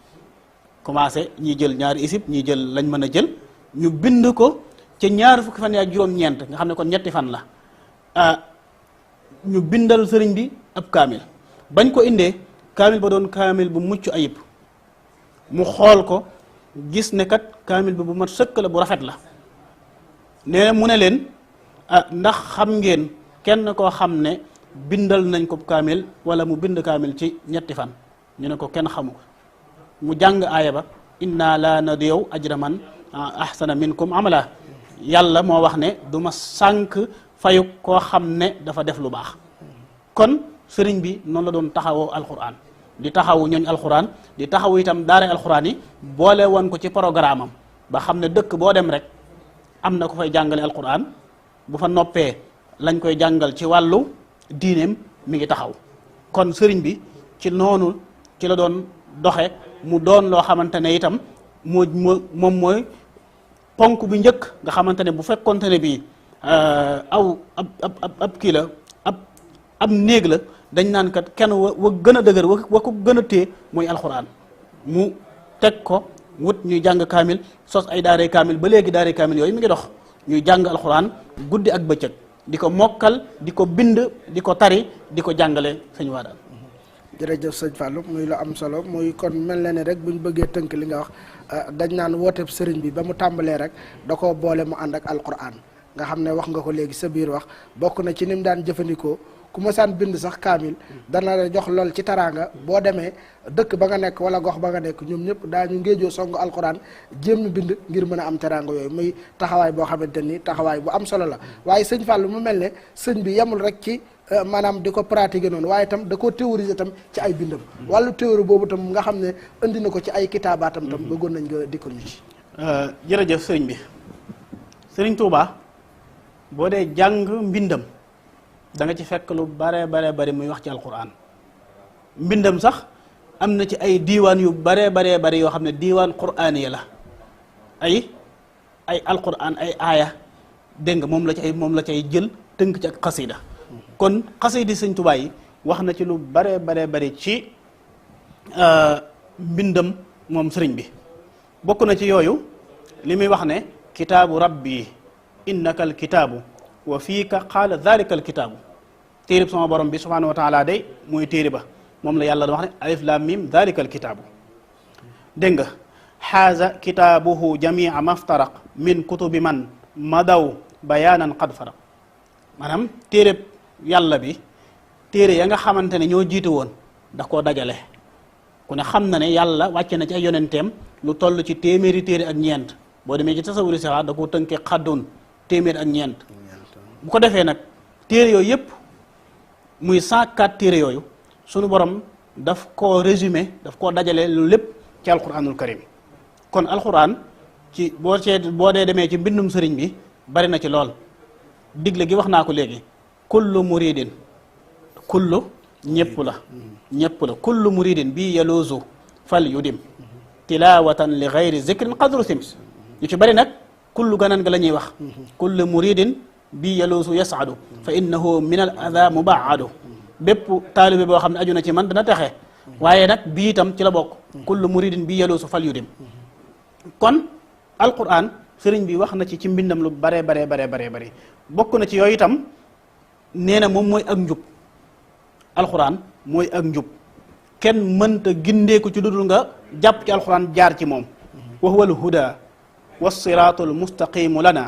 commencé ñi jël ñaari isib ñi jël lañ mën a jël ñu bind ko ca ñaar fukki fan ak juróom-ñeent nga xam ne kon ñetti fan la ñu bindal sëriñ bi ab kaamil bañ ko indee kaamil ba doon kaamil bu mucc ayib mu xool ko gis ne kat kaamil bi bu mat sëkk la bu rafet la nee na mu ne leen ndax xam ngeen kenn koo xam ne bindal nañ ko kaamil wala mu bind kaamil ci ñetti fan ñu ne ko kenn xamu ko mu jàng aaya ba inna la nadiyaw ajra man ahsana minkum amala yàlla moo wax ne du ma sànk fayuk koo xam ne dafa def lu baax kon sëriñ bi noonu la doon taxawoo alquran di taxawu ñooñ alquran di taxawu itam daara alquran yi boole woon ko ci programme am ba xam ne dëkk boo dem rek am na ku fay jàngale alquran bu fa noppee lañ koy jàngal ci wàllu diineem mi ngi taxaw kon sëriñ bi ci noonu ci la doon doxe mu doon loo xamante ne itam moom mooy ponk bi njëkk nga xamante ne bu fekkonte ne bii ab kii la ab néeg la dañ naan kat kenn wa gën a dëgër wa ko gën a téye mooy alxuraan mu teg ko wut ñuy jàng kaamil sos ay daaree kaamil ba léegi daaree kaamil yooyu mi ngi dox ñuy jàng alxuraan guddi ak bëccëg di ko mokkal di ko bind di ko tari di ko jàngale sëñ Waadaan. jërëjëf sëñ Fallou muy lu am solo muy kon mel na ne rek buñ bëggee tënk li nga wax dañ naan wooteeb sëriñ bi ba mu tàmbalee rek da koo boole mu ànd ak alquran nga xam ne wax nga ko léegi sa biir wax bokk na ci ni mu daan jëfandikoo ku ma saan bind sax kaamil dana la jox lool ci taraanga boo demee dëkk ba nga nekk wala gox ba nga nekk ñoom ñëpp daañu ngéejoo songu alquran jéem bind ngir mën a am teraanga yooyu muy taxawaay boo xamante ni taxawaay bu am solo la waaye sëñ Fallou mu mel ne sëñ bi yemul rek ci maanaam di ko pratiquer noonu waaye itam da koo théoriser tam ci ay bindam wàllu théorie boobu tam nga xam ne indi na ko ci ay kitaabaatam tam bëggoon nañ nga dikkal ñu ci. jërëjëf sëriñ bi sëriñ Touba boo dee jàng mbindam da nga ci fekk lu bare bari muy wax ci alquran. mbindam sax am na ci ay diiwaan yu bare bari yoo xam ne diiwaan quraaniya la ay alquran ay aaya dégg nga moom la cay jël tënk ci ak xasida kon xasidi Sëñ Tuubaa yi wax na ci lu bare bari ci mbindam moom sëriñ bi. bokk na ci yooyu li muy wax ne kitaabu rabbi innaka al kitaabu wa fiika qaala dhalika al kitaabu téereb sama borom bi subhanahu wa taala day mooy téere ba moom la yàlla wax ne alif lam mim dhalika al kitaabu dégg nga xaaza kitaabuhu jamia maftaraq min kutubi man madaw bayaanan qad faraq maanaam téereb yàlla bi téere ya nga xamante ne ñoo jiite woon da koo dajale ku ne xam na ne yàlla wàcce na ci ay yonenteem lu toll ci téeméeri téere ak ñeent boo demee ci tasawuri sixaar da koo tënkee xaddoon téeméer ak ñeent bu ko defee nag téere yooyu yëpp muy 104 téere yooyu sunu borom daf koo résumé daf koo dajale lu lépp ci alquranul karim kon alquran ci boo dee demee ci mbindum sëriñ bi bari na ci lool digle gi wax naa ko léegi kullu muridin kullu ñëpp la kullu muridin bi yaluusu fal yudim tilawatan li gayri zikrin qadru sim ñu ci bari nag kullu ganan ga la ñuy wax kullu muridin bi yaluusu yasaadu fa innahu min al ada mubaadu bépp taalibe boo xam ne aju na ci man dana texe waaye nag bii itam ci la bokk kullu muridin bi yaluusu fal yudim kon alquran sëriñ bi wax na ci mbindam lu bare bokk na ci yooyu itam nee na moom mooy ak njub alquran mooy ak njub kenn mënta gindeeku ci dudul nga jàpp ci alquran jaar ci moom wa huwa alhuda wa siraatu almustaqimu lana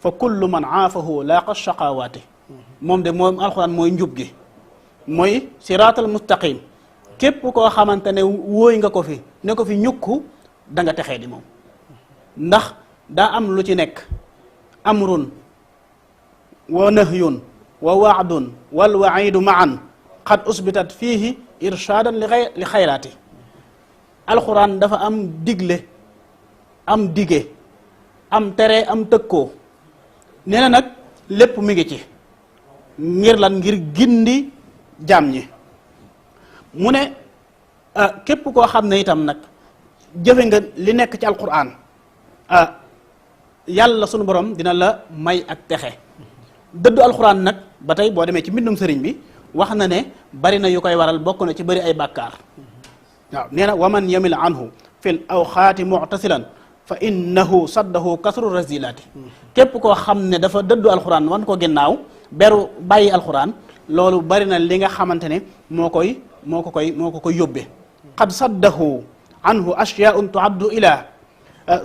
fa kullu man aafahu laaqa shaqawaati moom de moom alquran mooy njub gi mooy siraatal mustaqim képp koo xamante ne wóoy nga ko fi ne ko fi ñukku da nga texee di moom ndax daa am lu ci nekk amrun wa nahyun wa waadun wal waidu maan qad usbitat fiihi irshaadan li xayraati alquran dafa am digle am dige am tere am tëkkoo nee na nag lépp mi ngi ci ngir lan ngir gindi jaam ñi mu ne képp koo xam ne itam nag jëfe nga li nekk ci alquran yàlla sunu borom dina la may ak texe dëddu alquran nag ba tey boo demee ci mbindum sëriñ bi wax na ne bari na yu koy waral bokk na ci bari ay bàkkaar waaw nee na waman yamil anhu fil awxaati muctasilan fa innahu saddahu kasru razilaati képp koo xam ne dafa dëddu alquran wan ko ginnaaw beru bàyyi alquran loolu bari na li nga xamante ne moo ko koy yóbbe qad saddahu anhu ashyaun tuaddu ila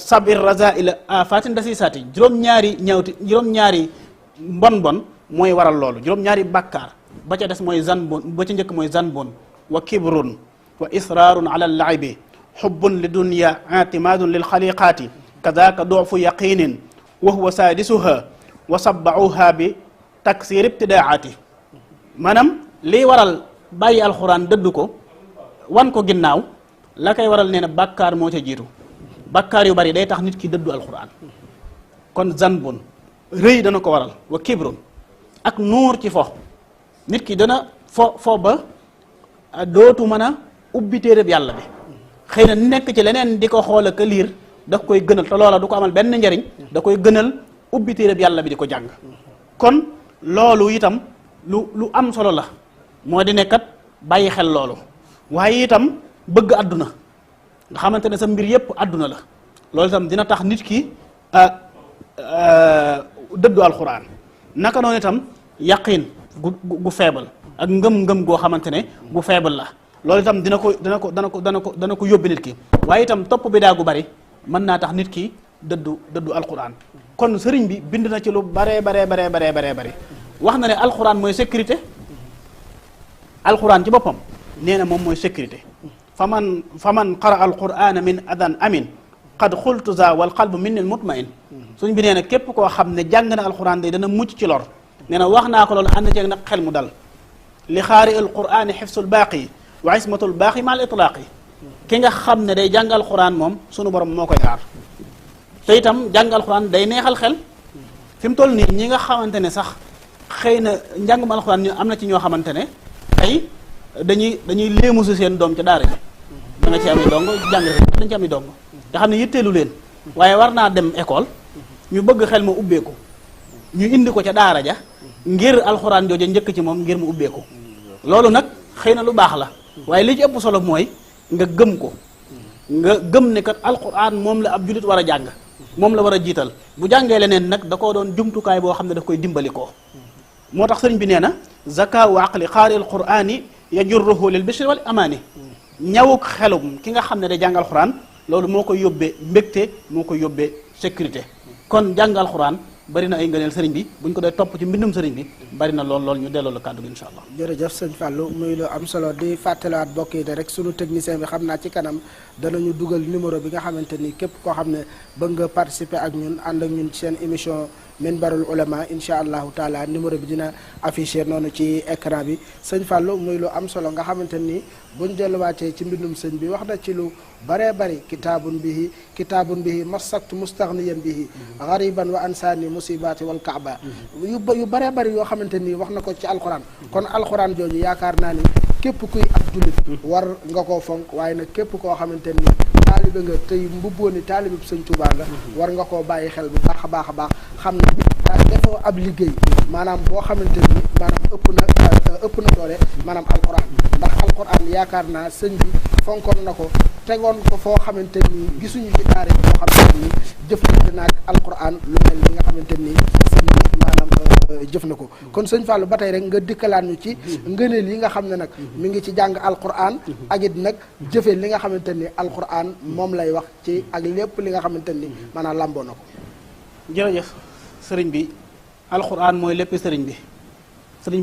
sabir razaila afatin dasisaati juróom-ñaari mbon mooy waral loolu juróom-ñaari bàkkaar ba ca des mooy zanbun ba ca njëkk mooy zanbun wa kibrun wa israarun ala allaibi xubbun li dunya itimaadun lil xaliqaati kadaka dufu yaqinin wa huwa saadisuha wa sabbauha bi taksir ibtidaati maanaam liy waral bàyyi alxuraan dëdd ko wan ko ginnaaw la koy waral nee na bàkkaar moo ca jiitu bàkkaar yu bari day tax nit ki dëddu alxuraan kon zanbun rëy dana ko waral wa kibrun ak nuur ci fo nit ki dana fo ba dootu mën a ubbi téereb yàlla bi xëy na nekk ci leneen di ko xool ak liir da koy gënal te loola du ko amal benn njariñ da koy gënal ubbi téereb yàlla bi di ko jàng kon loolu itam lu am solo la moo di nekkat bàyyi xel loolu waaye itam bëgg àdduna nga xamante ne sa mbir yépp àdduna la loolu itam dina tax nit ki dëddu alxuraan naka noonu itam yaqin gu faible ak ngëm-ngëm goo xamante ne gu faible la loolu itam dana ko yóbbi nit ki waaye itam topp bi daa gu bari mën naa tax nit ki dëddu alxuraan kon sëriñ bi bind na ci lu bare wax na ne alxuraan mooy sécurité alxuraan ci boppam nee na moom mooy sécurité faman qara alqurana min adan amin qad xultu za wal qalbu minni mutmain suñ bi nee na képp koo xam ne jàng na alquran day dana mucc ci lor nee na wax naa ko loolu ànd ceeg nag xel mu dal li xaari alqurani xifsul baaqi wa ismatul baaqi ma al itlaaqi ki nga xam ne day jàng alquran moom sunu borom moo koy aar te itam jàng alquran day neexal xel fi mu toll nii ñi nga xamante ne sax xëy na njàngum alxuraan ñu am na ci ñoo xamante ne ay dañuy léemu si seen doom ca daara ji da nga ci ami dongo jàngale dañ ci ami dongo nga xam ne yitteelu leen waaye war naa dem école ñu bëgg xel ma ubbeeku ñu indi ko ca daara ja ngir alxuraan jooja njëkk ci moom ngir mu ubbeeku loolu nag xëy na lu baax la waaye li ci ëpp solo mooy nga gëm ko nga gëm ne kat alxuraan moom la ab jullit war a jàng moom la war a jiital bu jàngee leneen nag da koo doon jumtukaay boo xam ne daf koy dimbali ko moo tax sëriñ bi nee na zaka wa aqli xaari alqurani yajurruhu lil bishri wal amaani ñawuk xelum ki nga xam ne day jàng alxuraan loolu moo koy yóbbee mbégte moo koy yóbbee sécurité kon jàng alxuraan bari na ay ngëneel sëriñ bi buñ ko dee topp ci mbindum sëriñ bi bari na lool ñu delloo la kàddu gi incha allah. jërëjëf sëñ Fallou muy lu am solo di fàttaliwaat bokk yi rek sunu technicien bi xam naa ci kanam danañu dugal numéro bi nga xamante ni képp koo xam ne bëgg nga participer ak ñun ànd ak ñun ci seen émission minbarul ulama incha allahu taala numéro bi dina affiché noonu ci écran bi sëñ Fallou muy lu am solo nga xamante ni buñ delluwaatee ci mbindum sëñ bi wax na ci lu baree bari kitaabun bihi masaktu mustaghniyan bihi ghariban wa ansaani musibaati wal kaaba yu baree bari yoo xamante ni wax na ko ci alquran kon alquran jooju yaakaar naa ni képp kuy ab jullit war nga koo fonk waaye nag képp koo xamante ni taalibe nga tey mbubboo ni taalibe bi sëñ Tuubaa nga war nga koo bàyyi xel bu baax a baax a baax xam ne defoo ab liggéey maanaam boo xamante ni maanaam ëpp na doole maanaam alquran ndax alquran yaakaar naa sëñ bi fonkoon na ko tegoon ko foo xamante ni gisuñu ci taarix boo xamante ni jëflante naag alquran lu mel li nga xamante ni sëñ bi maanaam jëf na ko kon sëñ Fallou ba tey rek nga dikkalaan ñu ci ngëneel yi nga xam ne nag mi ngi ci jàng alquran ak it nag jëfe li nga xamante ni alquran moom lay wax ci ak lépp li nga xamante ni maanaam lamboo na ko. jërëjëf sëriñ bi alquran mooy lépp sëriñ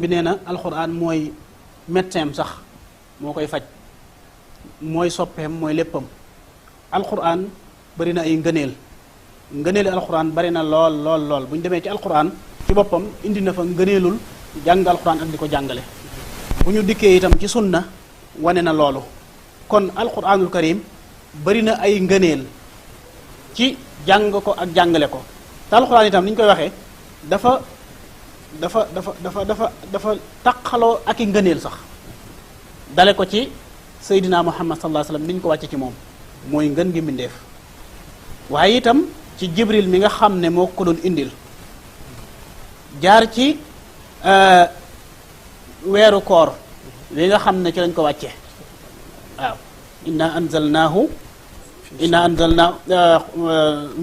bi nee na alquran mooy médecin sax moo koy faj mooy soppeem mooy léppam alquran bari na ay ngëneeli alquran bari na lool bu ñu demee ci alquran ci boppam indi na fa ngëneelul jàng alquran ak di ko jàngale bu ñu dikkee itam ci sunna wane na loolu kon alquranul karim bari na ay ngëneel ci jàng ko ak jàngale ko te alquran itam ni ñu koy waxee dafa taqaloo ak i ngëneel sax dale ko ci Seydina Muhammad sallallahu alayhi wasallam ni ñu ko wàcce ci moom mooy ngën gi mbindeef waaye itam ci Jibril mi nga xam ne moo ko doon indil jaar ci weeru koor li nga xam ne ci lañ ko wàcce waaw inna anzalnaahu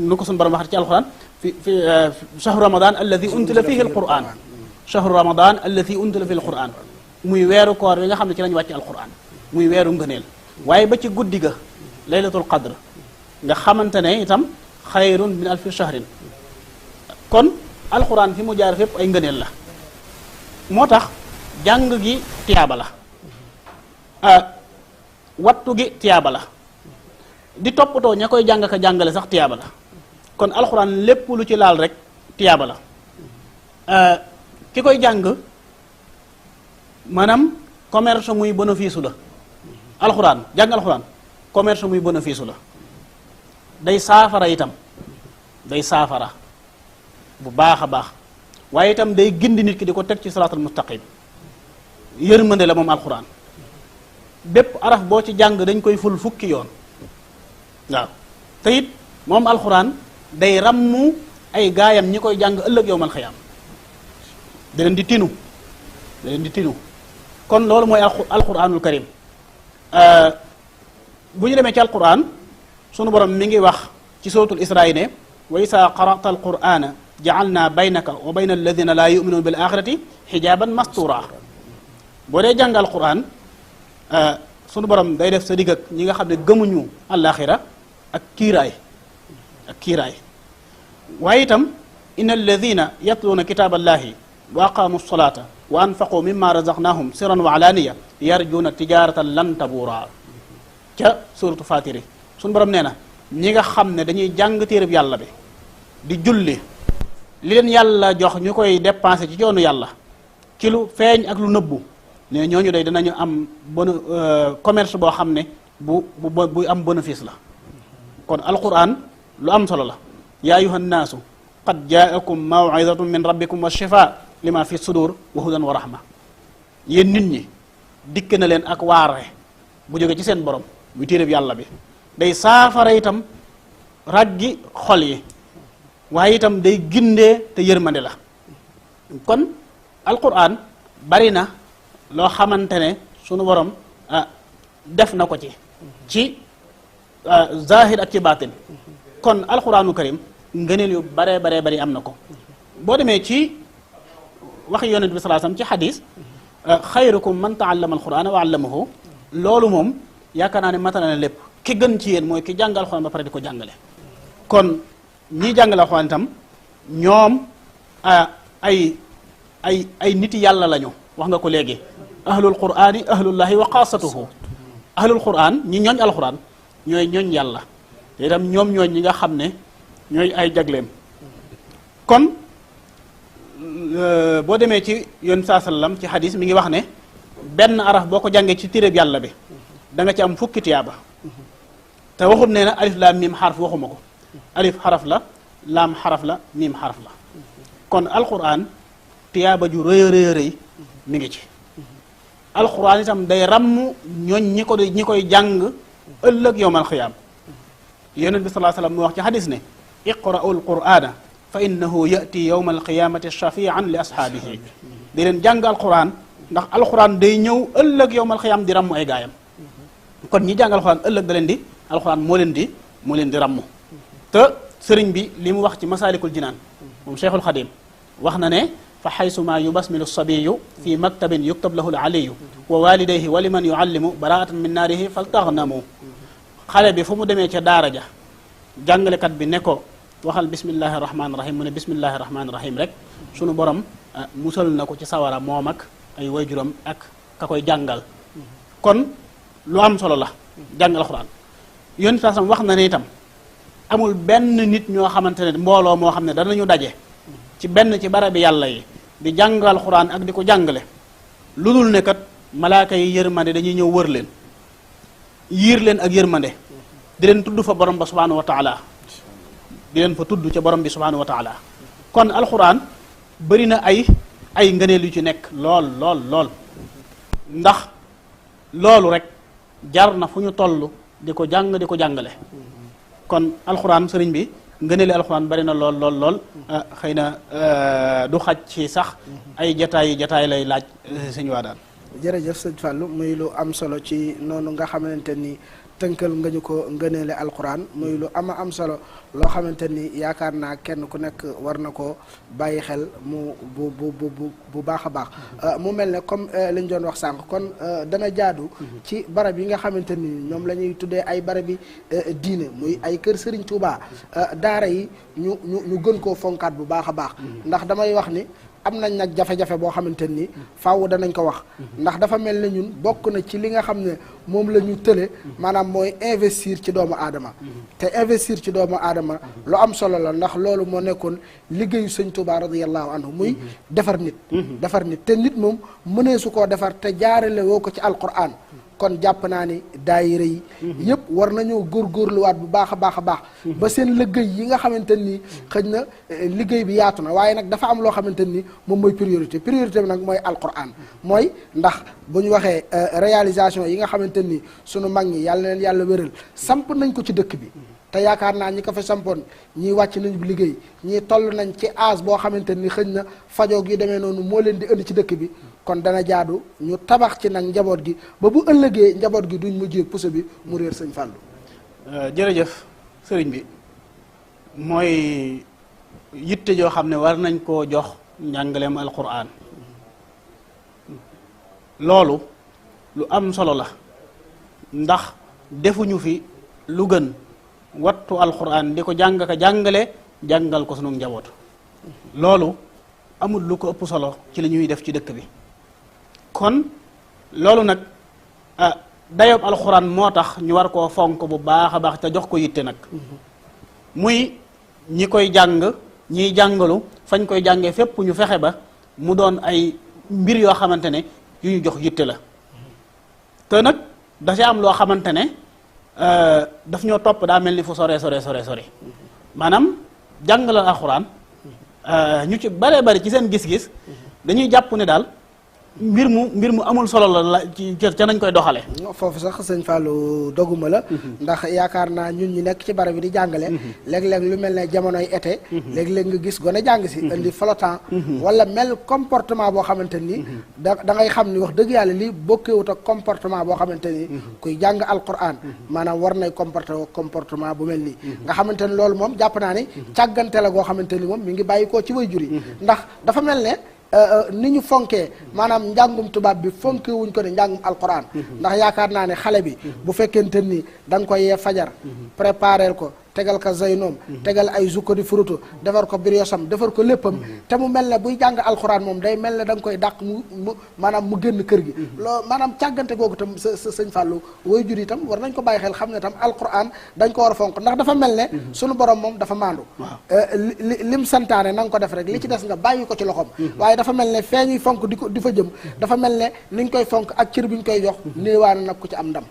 nu ko suñu borom waxat ci alquran fi shahru ramadan alladi unzila fihi alquran shahru ramadan alladi unzila fihi alquran muy weeru koor wi nga xam ne ci lañ wàcce alquran muy weeru ngëneel waaye ba ci guddi ga laylatul qadr nga xamante ne itam xayrun min alfi shahrin kon alquran fi mu jaar fépp ay ngëneel la moo tax jàng gi tiyaaba la wattu gi tiyaaba la di toppatoo ña koy jàng ka jàngale sax tiyaaba la kon alxuraan lépp lu ci laal rek tiyaaba la ki koy jàng maanaam commerce muy bénéfice la alxuraan jàng alxuraan commerce muy bénéfice la day saafara itam day saafara bu baax a baax waaye itam day gindi nit ki di ko teg ci siraatal mustaqim yërmande la moom alxuraan bépp araf boo ci jàng dañ koy ful fukki yoon waaw te it moom alxuraan day ràmmu ay gaayam ñi koy jàng ëllëg yowmal xiyaam da leen di tinu kon loolu mooy alxuraanul karim bu ñu demee ci alxuraan sunu borom mi ngi wax ci suratul israa ne wa isaa qara'ta alqur'ana ja'alna baynaka wa bayna alladina laa yu'minuuna bil axirati xijaaban mastura boo dee jàng alquran sunu borom day def sa digg ak ñi nga xam ne gëmuñu àllaaxira ak kiiraay waaye itam inna alladina yatluuna kitaaballahi wa aqaamu salata wa anfaqu mimma razaqnahum sirran wa alaaniya yarjuuna tijaratan lan tabuura ca suratu fatiri sunu borom nee na ñi nga xam ne dañuy jàng téereb yàlla bi di julli li leen yàlla jox ñu koy dépensé ci yoonu yàlla ci lu feeñ ak lu nëbbu ne ñooñu day danañu am commerce boo xam ne bu am bénéfice la kon alquran lu am solo la yaa ayuha nnaasu qad jaakum maw'idatun min rabbikum wa shifaa lima fi sudur wa hudan wa rahma yéen nit ñi dikk na leen ak waare bu jóge ci seen borom muy téereb yàlla bi day saafara itam raggi xol yi waaye itam day gindee te yërmande la kon alquran bari na loo xamante ne sunu borom def na ko ci zahir ak ci baatin kon alquranu karim ngëneel yu baree bari am na ko boo demee ci waxi yonent bi sallallahu alayhi wasallam ci xadis xayrukum man taallama alqurana wa allamahu loolu moom yaakaar naa ne matala na lépp ki gën ci yéen mooy ki jàngal alxuraan ba pare di ko jàngale kon ñi jàngale alxuraan itam ñoom ay niti yàlla lañu wax nga ko léegi ahlul qur'ani ahlullahi wa xaasatuhu ahlul qur'an ñi ñooñ alxuraan ñooy ñooñ yàlla te itam ñoom ñooñ ñi nga xam ne ñooy ay jagleem kon boo demee ci yoon saa sallam ci xadis mi ngi wax ne benn araf boo ko jàngee ci téréb yàlla bi da nga ci am fukki tiyaaba te waxut nee na alif laam miim xaraf waxuma ko alif xaraf la laam xaraf la miim xaraf la kon alquran tiyaaba ju rëy a rëy mi ngi ci alquran itam day ràmm ñooñ ñi koy jàng ëllëg yowmal xiyaam yonent bi sallallahu alayhi wasallam mu wax ci xadis ne iqra'u alqur'ana fa innahu ya'ti yowma alqiyamati shafi'an li ashaabihi di leen jàng alquran ndax alquran day ñëw ëllëg yowmal xiyaam di ràmm ay gaayam kon ñi jàng alxuraan ëllëg da leen di alxuraan moo leen di ràmm te sëriñ bi li mu wax ci masaalikul jinaan moom cheikhul xadim wax na ne fa xaysuma yubasmilu sabiyu fi maktabin yuktab lahu aliyu wa walidayhi wa liman yuallimu baraatan min naarihi faltaxnamu xale bi fu mu demee ca daara ja jàngalekat bi ne ko waxal bismillahi rahmaani rahim mu ne bismillahi rahmaani rahim rek sunu borom musal na ko ci sawara moom ak ay wayjuram ak ka koy jàngal kon lu am solo la jàng alxuraan yonent bi wax na ne itam amul benn nit ñoo xamante ne mbooloo moo xam ne danañu daje ci benn ci barabi yàlla yi di jàng alxuraan ak di ko jàngale lu dul ne kat malaaka yi yërmande dañuy ñëw wër leen yiir leen ak yërmande di leen tudd fa borom ba subhanahu wa taala di leen fa tudd ca borom bi subhanahu wa taala kon alxuraan bëri na ay ngëneel yu ci nekk lool ndax loolu rek jar na fu ñu toll di ko jàng di ko jàngale kon alxuraan sëriñ bi ngëneeli alxuraan bari na lool xëy na du xaj ci sax ay jataay lay laaj sëñ waa daan jërëjëf sëñ Fallou muy lu am solo ci noonu nga xamante ni tënkal nga ñu ko ngëneele alquran muy lu am solo loo xamante ni yaakaar naa kenn ku nekk war na ko bàyyi xel mu bu baax a baax mu mel ne comme li ñu doon wax sànq kon dana jaadu ci barab yi nga xamante ni ñoom la ñuy tuddee ay barabi diine muy ay kër Serigne Touba daara yi ñu gën koo fonkaat bu baax a baax ndax damay wax ni am nañ nag jafe-jafe boo xamante ni faaw danañ ko wax ndax dafa mel ne ñun bokk na ci li nga xam ne moom la ñu tële maanaam mooy investir ci doomu aadama te investir ci doomu aadama lu am solo la ndax loolu moo nekkoon liggéeyu sëñ Touba radiyallahu anhu muy defar nit te nit moom mënee su koo defar te jaarale woo ko ci alquran kon jàpp naa ni daayira yi yëpp war nañoo góorgóorluwaat bu baax a baax ba seen liggéey yi nga xamante ni xëy na liggéey bi yaatu na waaye nag dafa am loo xamante ni moom mooy priorité bi nag mooy alquran mooy ndax bu ñu waxee réalisation yi nga xamante ni sunu mag ñi yàlla leen yàlla wéral samp nañ ko ci dëkk bi te yaakaar naa ñi ko fa sampoon ñii wàcc nañ bu liggéey ñii toll nañ ci âge boo xamante ni xëy na fajoog yi demee noonu moo leen di indi ci dëkk bi kon dana jaadu ñu tabax ci nag njaboot gi ba bu ëllëgee njaboot gi duñ mujjee puso bi mu réer sëñ Fallou. jërëjëf sëriñ bi mooy yitte joo xam ne war nañ koo jox njàngaleem alquran loolu lu am solo la ndax defuñu fi lu gën wattu alquran di ko jàng ka jàngale jàngal ko sunu njaboot loolu amul lu ko ëpp solo ci li ñuy def ci dëkk bi kon loolu nag dayob alxuraan moo tax ñu war koo fonk bu baax a baax te jox ko yitte nag muy ñi koy jàng ñiy jàngalu fañ koy jàngee fépp ñu fexe ba mu doon ay mbir yoo xamante ne yu ñu jox yitte la te nag da ci am loo xamante ne daf ñoo topp daa mel ni fu sore maanaam jàngalal alxuraan ñu ci bare bari ci seen gis-gis dañuy jàpp ne daal mbir mu amul solo la ci ca nañ koy doxale foofu sax sëñ Fallou doguma la ndax yaakaar naa ñun ñu nekk ci barab bi di jàngale léeg-léeg lu mel ne jamonoy été léeg-léeg nga gis gone jàng si indi flottant wala mel comportement boo xamante ni da ngay xam ni wax dëgg yàlla lii bokkewut ak comportement boo xamante ni kuy jàng alquran maanaam war nay comportement bu mel nii nga xamante ni loolu moom jàpp naa ni càggante la goo xamante ni moom mi ngi bàyyi koo ci waajur yi ndax dafa mel ne ni ñu fonkee maanaam njàngum tubaab bi fonkee wuñ ko ne njàngum alquran ndax yaakaar naa ne xale bi bu fekkente ni da nga koy yee fajar prépareel ko tegal ko zeynoom tegal ay zukko di furutu defar ko biryosam defar ko léppam te mu mel ne buy jàng alquran moom day mel ne da nga koy dàq mu maanaam mu génn kër gi loolu maanaam càggante googu tam sëñ Fallou waajur yi tam war nañ ko bàyyi xel xam ne tam alquran dañ ko war a fonk ndax dafa mel ne sunu borom moom dafa maandu lim santaane na nga ko def rek li ci des nga bàyyi ko ci loxoom waaye dafa mel ne fee ñuy fonk di fa jëm dafa mel ne niñ koy fonk ak cër bi ñu koy jox néewaana nag ku ci am ndam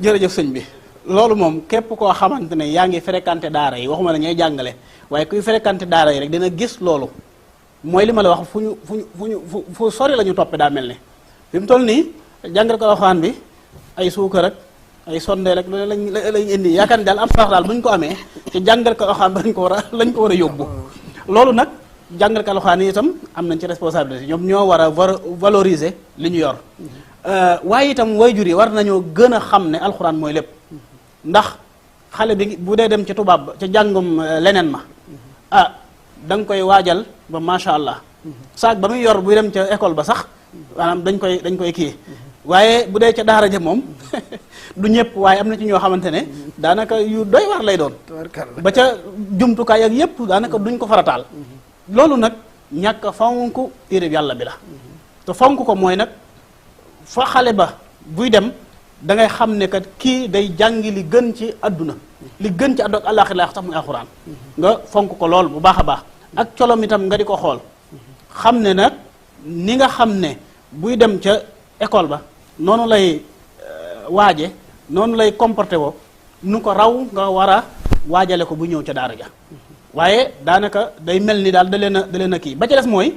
jërëjëf sëñ bi loolu moom képp koo xamante ne yaa ngi fréquenté daara yi waxuma la ñooy jàngale waaye kuy fréquenté daara yi rek dina gis loolu mooy li ma la wax fu sori la ñu toppe daa mel ne fi mu toll nii jàngal ko alxuraan bi ay suukar ak ay sondeel rek loolu lañ indi yaakaar ni daal am sax daal bu ñu ko amee te jàngal ko alxuraan bi lañ ko war a yóbbu loolu nag jàngal ko alxuraan yi itam am nañ ci responsabilité ñoom ñoo war a valoriser li ñu yor waaye itam waajur yi war nañoo gën a xam ne alxuraan mooy lépp ndax xale bi bu dee dem ci tubaab ba ca jàngum leneen ma da nga koy waajal ba macha allah saak ba muy yor buy dem ca école ba sax maanaam dañ koy kii waaye bu dee ca daara ja moom du ñëpp waaye am na ci ñoo xamante ne daanaka yu doy war lay doon ba ca jumtukaay ak yépp daanaka duñ ko farataal loolu nag ñàkk fonk téere yàlla bi la te fonk ko mooy nag fa xale ba buy dem da ngay xam ne kat kii day jàngi li gën ci àdduna li gën ci àdduna ak àllaaxira la sax muy alxuraan nga fonk ko lool bu baax a baax ak colom itam nga di ko xool xam ne nag ni nga xam ne buy dem ca école ba noonu lay waaje noonu lay comporté woo nu ko raw nga war a waajale ko bu ñëw ca daara ja waaye daanaka day mel ni daal da leen a kii ba ca des mooy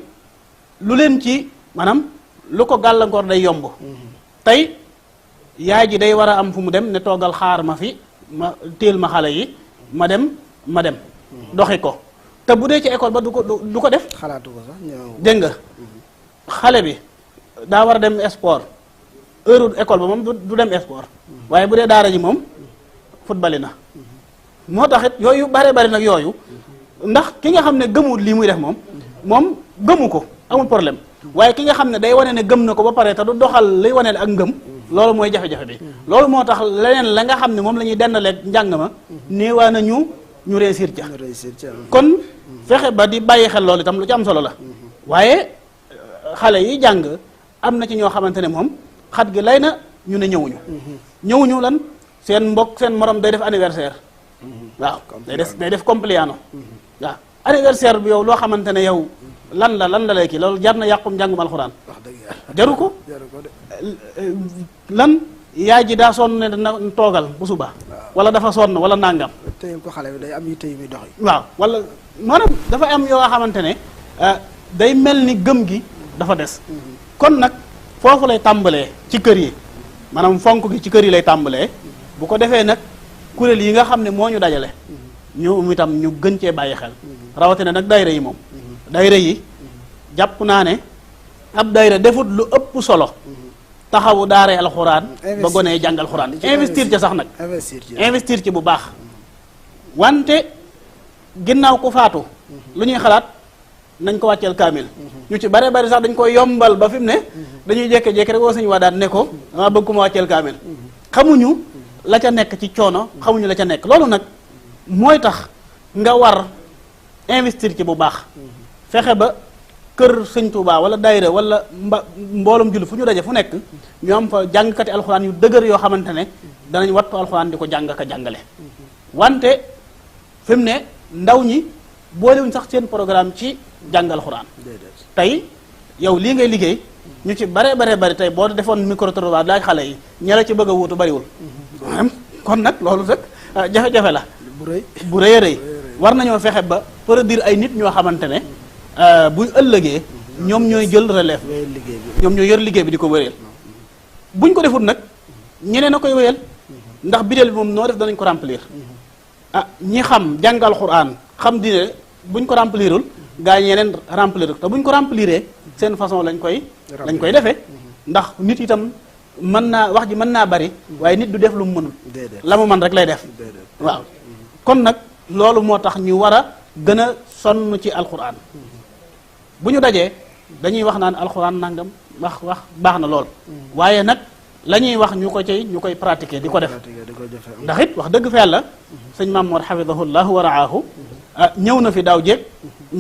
lu leen ci maanaam lu ko gàllankoor day yomb tey yaay ji day war a am fu mu dem ne toogal xaar ma fi ma téel ma xale yi ma dem doxi ko te bu dee ci école ba du ko def xalaatu ko sax dégg nga xale bi daa war a dem sport heure école ba moom du dem sport waaye bu dee daara ji moom football na moo tax it yooyu bari nag yooyu ndax ki nga xam ne gëmul lii muy def moom gëmu ko amul problème waaye ki nga xam ne day wane ne gëm na ko ba pare te du doxal liy wane ak ngëm loolu mooy jafe-jafe bi loolu moo tax leneen la nga xam ne moom la ñuy dendaleeg njàng ma néewaa na ñu réussir ca kon fexe ba di bàyyi xel loolu itam lu ci am solo la waaye xale yi jàng am na ci ñoo xamante ne moom xat gi lay na ñu ne ñëwuñu lan seen mbokk seen morom day def anniversaire waaw day def compleanno waaw anniversaire bi yow loo xamante ne yow lan la lay kii loolu jar na yàqum njàngum alxuraan jaru ko lan yaay ji daa sonn ne na toogal bu suba wala dafa sonn wala nangam teyul ko xale bi day am yitte yu muy doxi waaw wala maanaam dafa am yoo xamante ne day mel ni gëm gi dafa des kon nag foofu lay tàmbalee ci kër yi maanaam fonk gi ci kër yi lay tàmbalee bu ko defee nag kuréel yi nga xam ne moo ñu dajale ñu itam ñu gën cee bàyyi xel rawatina nag daayira yi moom daayira yi jàpp naa ne ab daayira defut lu ëpp solo taxawu daaree alxuraan ba gonee jàng alxuraan investir ca sax nag investir ci bu baax wante ginnaaw ku faatu lu ñuy xalaat nañ ko wàcceel kaamil ñu ci bare bari sax dañ koy yombal ba fi mu ne dañuy jékke-jékke rek woo sëñ waa daan ne ko dama bëgg ku ma wàcceel kaamil xamuñu la ca nekk ci coono xamuñu la ca nekk loolu nag mooy tax nga war investir ci bu baax fexe ba kër sëñ Tuubaa wala daayira wala mboolum julli fu ñu daje fu nekk ñu am fa jàngkati alxuraan yu dëgër yoo xamante ne danañ wattu alxuraan di ko jàng ka jàngale wante fi mu ne ndaw ñi boolewuñ sax seen programme ci jàng alxuraan tey yow lii ngay liggéey ñu ci bare bari tey boo defoon micro-trottoir laaj xale yi ña la ci bëgg a wuutu bariwul kon nag loolu rek jafe-jafe la bu rëy a rëy war nañoo fexe ba produire ay nit ñoo xamante ne buy ëllëgee ñoom ñooy jël relève ñoom ñooy yor liggéey bi di ko wéyal buñ ko defut nag ñeneen a koy wéyal ndax bideel bi moom noo def danañ ko remplir ñi xam jàngal Alxuraan xam dine buñ ko remplirul gaa yi ñeneen remplir te buñ ko rempliree seen façon lañ koy defee ndax nit itam mën naa wax ji mën naa bari waaye nit du def lu mu mënul la mu mën rek lay def waaw kon nag loolu moo tax ñu war a gën a sonn ci alxuraan bu ñu dajee dañuy wax naan alxuraan nangam wax baax na lool waaye nag la ñuy wax ñu koy pratiquer di ko def ndax it wax dëgg fa yàlla sëñ Mamoor xafidahullahu wa raahu ñëw na fi daaw jéeg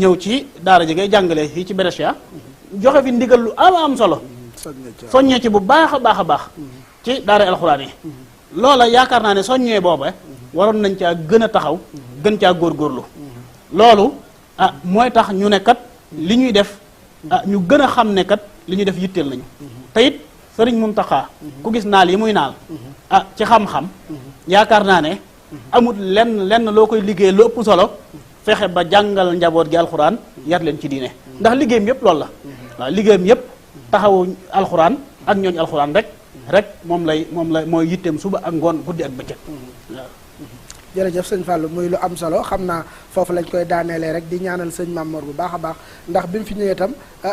ñëw ci daara ji ngay jàngale fii ci Brescia joxe fi ndigal lu am solo soññee ci bu baax a baax ci daara alxuraan yi loola yaakaar naa ne soññee booba waroon nañ caa gën a taxaw gën caa góorgóorlu loolu mooy tax ñu ne kat li ñuy def ñu gën a xam ne kat li ñuy def yitteel nañu te it sëriñ Muntaxa ku gis naal yi muy naal ci xam-xam yaakaar naa ne amul lenn loo koy liggéey lu ëpp solo fexe ba jàngal njaboot gi alxuraan yar leen ci diine ndax liggéeyam yépp loolu la waaw liggéeyam yépp taxawu alxuraan ak ñooñu alxuraan rek moom mooy yitteem suba ak ngoon guddi ak bëccëg waaw. jërëjëf sëñ Fallou muy lu am solo xam naa foofu lañ koy daaneelee rek di ñaanal sëñ Mamoor bu baax a baax ndax bi mu fi ñëwee itam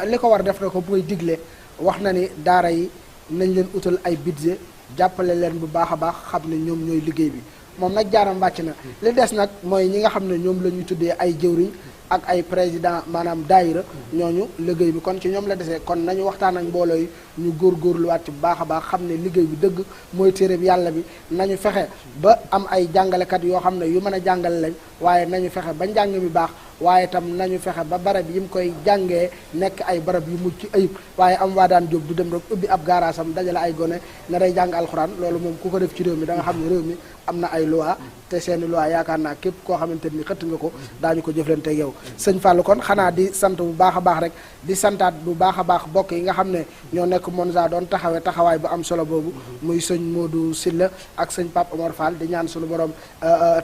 li ko war def na ko muy digle wax na ni daara yi nañ leen utal ay budget jàppale leen bu baax a baax xam ne ñoom ñooy liggéey bi moom nag jaaram wàcc na li des nag mooy ñi nga xam ne ñoom la ñuy tuddee ay jëwriñ ak ay président maanaam daayira ñooñu liggéey bi kon ci ñoom la desee kon nañu waxtaan ak mbooloo yi ñu góorgóorluwaat ci bu baax a baax xam ne liggéey bi dëgg mooy téere bi yàlla bi nañu fexe ba am ay jàngalekat yoo xam ne yu mën a jàngale lañ waaye nañu fexe ba njàng mi baax waaye itam nañu fexe ba barab yi mu koy jàngee nekk ay barab yu mucc ayib waaye am waa daan jóg du dem rek ubbi ab gaaraasam dajale ay gone ne day jàng alxuraan loolu moom ku ko def ci réew mi da nga xam ne réew mi am na ay loi te seeni loi yaakaar naa képp koo xamante ni xëtt nga ko daañu ko jëflante ak yow sëñ Fallou kon xanaa di sant bu baax a baax rek di santaat bu baax a baax bokk yi nga xam ne ñoo nekk Monza doon taxawaay bu am solo boobu muy sëñ Modou Silla ak sëñ Pape Omar Fall di ñaan suñu borom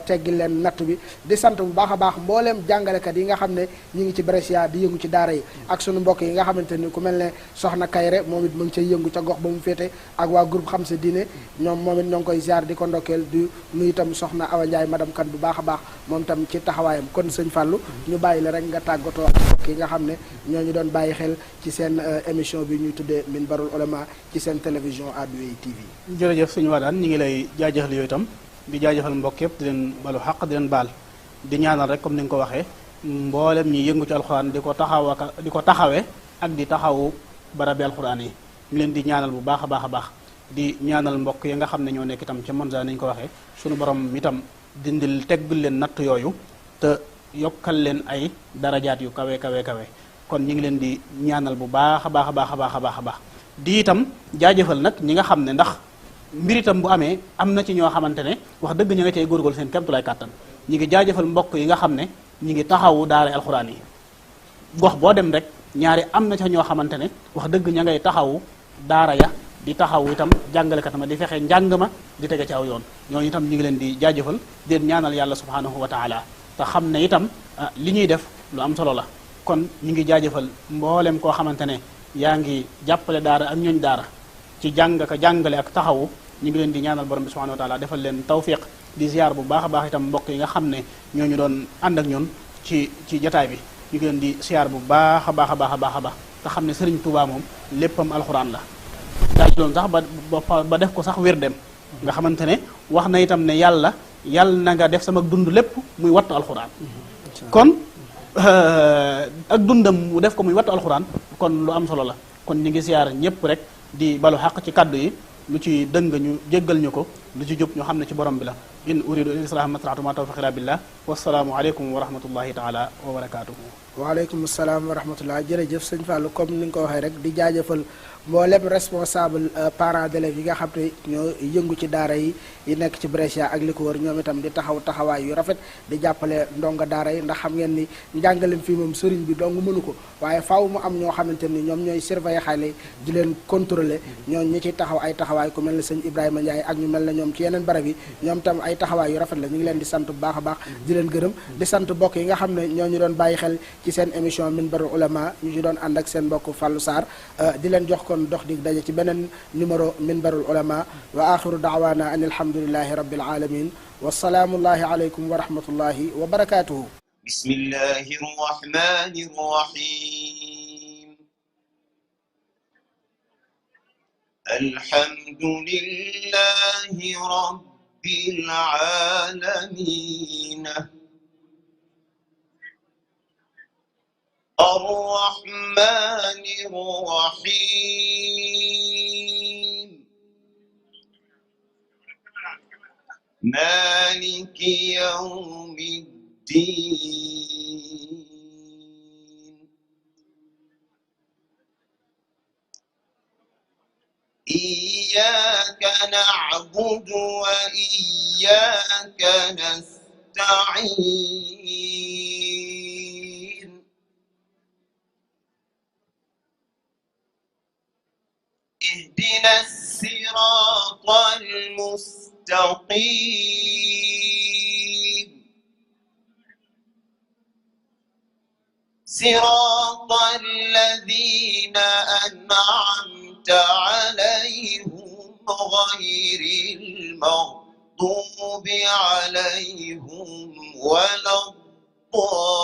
teggil leen natt bi di sant bu baax a baax mbooleem jàngalekat yi nga xam ne ñi ngi ci Brescia di yëngu ci daara yi ak suñu mbokk yi nga xamante ni ku mel ne soxna Kayre moom it mu ngi cay yëngu ca gox ba mu féete ak waa groupe xam sa diine ñoom moom it ñoo ngi koy ziar di ko ndokkeel di nuyu itam soxna Awa Ndiaye madame Kan bu baax a baax moom tam ci taxawaayam kon sëñ Fallou ñu bàyyi la rek nga tàggatoo ak mbokk yi nga xam ne ñoo ñu doon bàyyi xel ci seen émission bi ñuy tuddee Minbarul Ulama ci seen télévision A2A TV. jërëjëf suñu waadaan ñi ngi lay jaajëfal yooyu itam di jaajëfal mbokk yëpp di leen balu xaq di leen baal di ñaanal rek comme ni nga ko waxee mboolem ñi yëngu ci alxuraan di ko taxawee ak di taxawu barabi alxuraan yi ñu leen di ñaanal bu baax a baax di ñaanal mbokk yi nga xam ne ñoo nekk itam ca Monza ni ñu ko waxee suñu borom itam dindil teggul leen natt yooyu te yokkal leen ay darajaat yu kawe kon ñu ngi leen di ñaanal bu baax a baax di itam jaajëfal nag ñi nga xam ne ndax mbir itam bu amee am na ci ñoo xamante ne wax dëgg ñu nga cay góorgóorlu seen kemtulaay kàttan ñi ngi jaajëfal mbokk yi nga xam ne ñi ngi taxawu daara alxuraan yi gox boo dem rek ñaari am na ca ñoo xamante ne wax dëgg ña ngay taxawu daara ya di taxawu itam jàngalekat ma di fexe njàng ma di tege ci aw yoon ñooñu itam ñu ngi leen di jaajëfal di leen ñaanal yàlla subhanahu wa taala te xam ne itam li ñuy def lu am solo la kon ñu ngi jaajëfal mboolem koo xamante ne yaa ngi jàppale daara ak ñooñ daara ci jàngale ak taxawu ñu ngi leen di ñaanal borom bi subhanahu wa taala defal leen tawfiq di ziar bu baax a baax itam mbokk yi nga xam ne ñooñu doon ànd ak ñun ci jataay bi ñu ngi leen di ziar bu baax a baax te xam ne Sëriñ Tuubaa moom léppam alxuraan la daa ci doon sax ba def ko sax wér dem nga xamante ne wax na itam ne yàlla na nga def sama dund lépp muy wattu alxuraan kon ak dundam mu def ko muy wattu alxuraan kon lu am solo la kon ñu ngi siyaar ñëpp rek di balu xaq ci kaddu yi lu ci dëng ñu jéggal ñu ko lu ci jub ñu xam ne ci borom bi la in uridu il islaha mastata'tu ma tawfiqi illa billah wassalaamu aleykum wa rahmatullahi taala wa barakatuhu waaleykum salaam wa rahmatullah jërëjëf sëñ Fallou comme ni nga ko waxee rek di jaajëfal mboolem responsable parents d'élèves yi nga xam ne ñoo yëngu ci daara yi nekk ci Brescia ak li ko wër ñoom itam di taxawaay yu rafet di jàppale ndongo daara yi ndax xam ngeen ni njàngaleem fii moom sëriñ bi dong mënu ko waaye faaw mu am ñoo xamante ni ñoom ñooy surveiller xale yi di leen contrôler ñooñu ñi ci taxaw ay taxawaay ku mel ne sëñ Ibrahima Ndiaye ak ñu mel ne ñoom ci yeneen barab yi ñoom tam ay taxawaay yu rafet la ñu ngi leen di sant bu baax a baax di leen gërëm di sant mbokk yi nga xam ne ñoo ñu doon bàyyi xel ci seen émission Minbarul Ulama ñu ci doon ànd ak seen mbokk Fallou Sarr di leen jox kon dox di daje ci beneen numéro Minbarul Ulama wa axiru daawaana an alhamdulillahi rabbil alamin wasalaamullahi aleykum wa rahmatullahi wa barakatuhu. bismillahi rahmani rahim. alhamdulillahi rabbil alamin. arrahmani rahim. maliki yawmiddin. إياك نعبد وإياك نستعين. اهدنا الصراط المستقيم. صراط الذين أنعمت عليهم غير المغضوب عليهم ولا الضالين.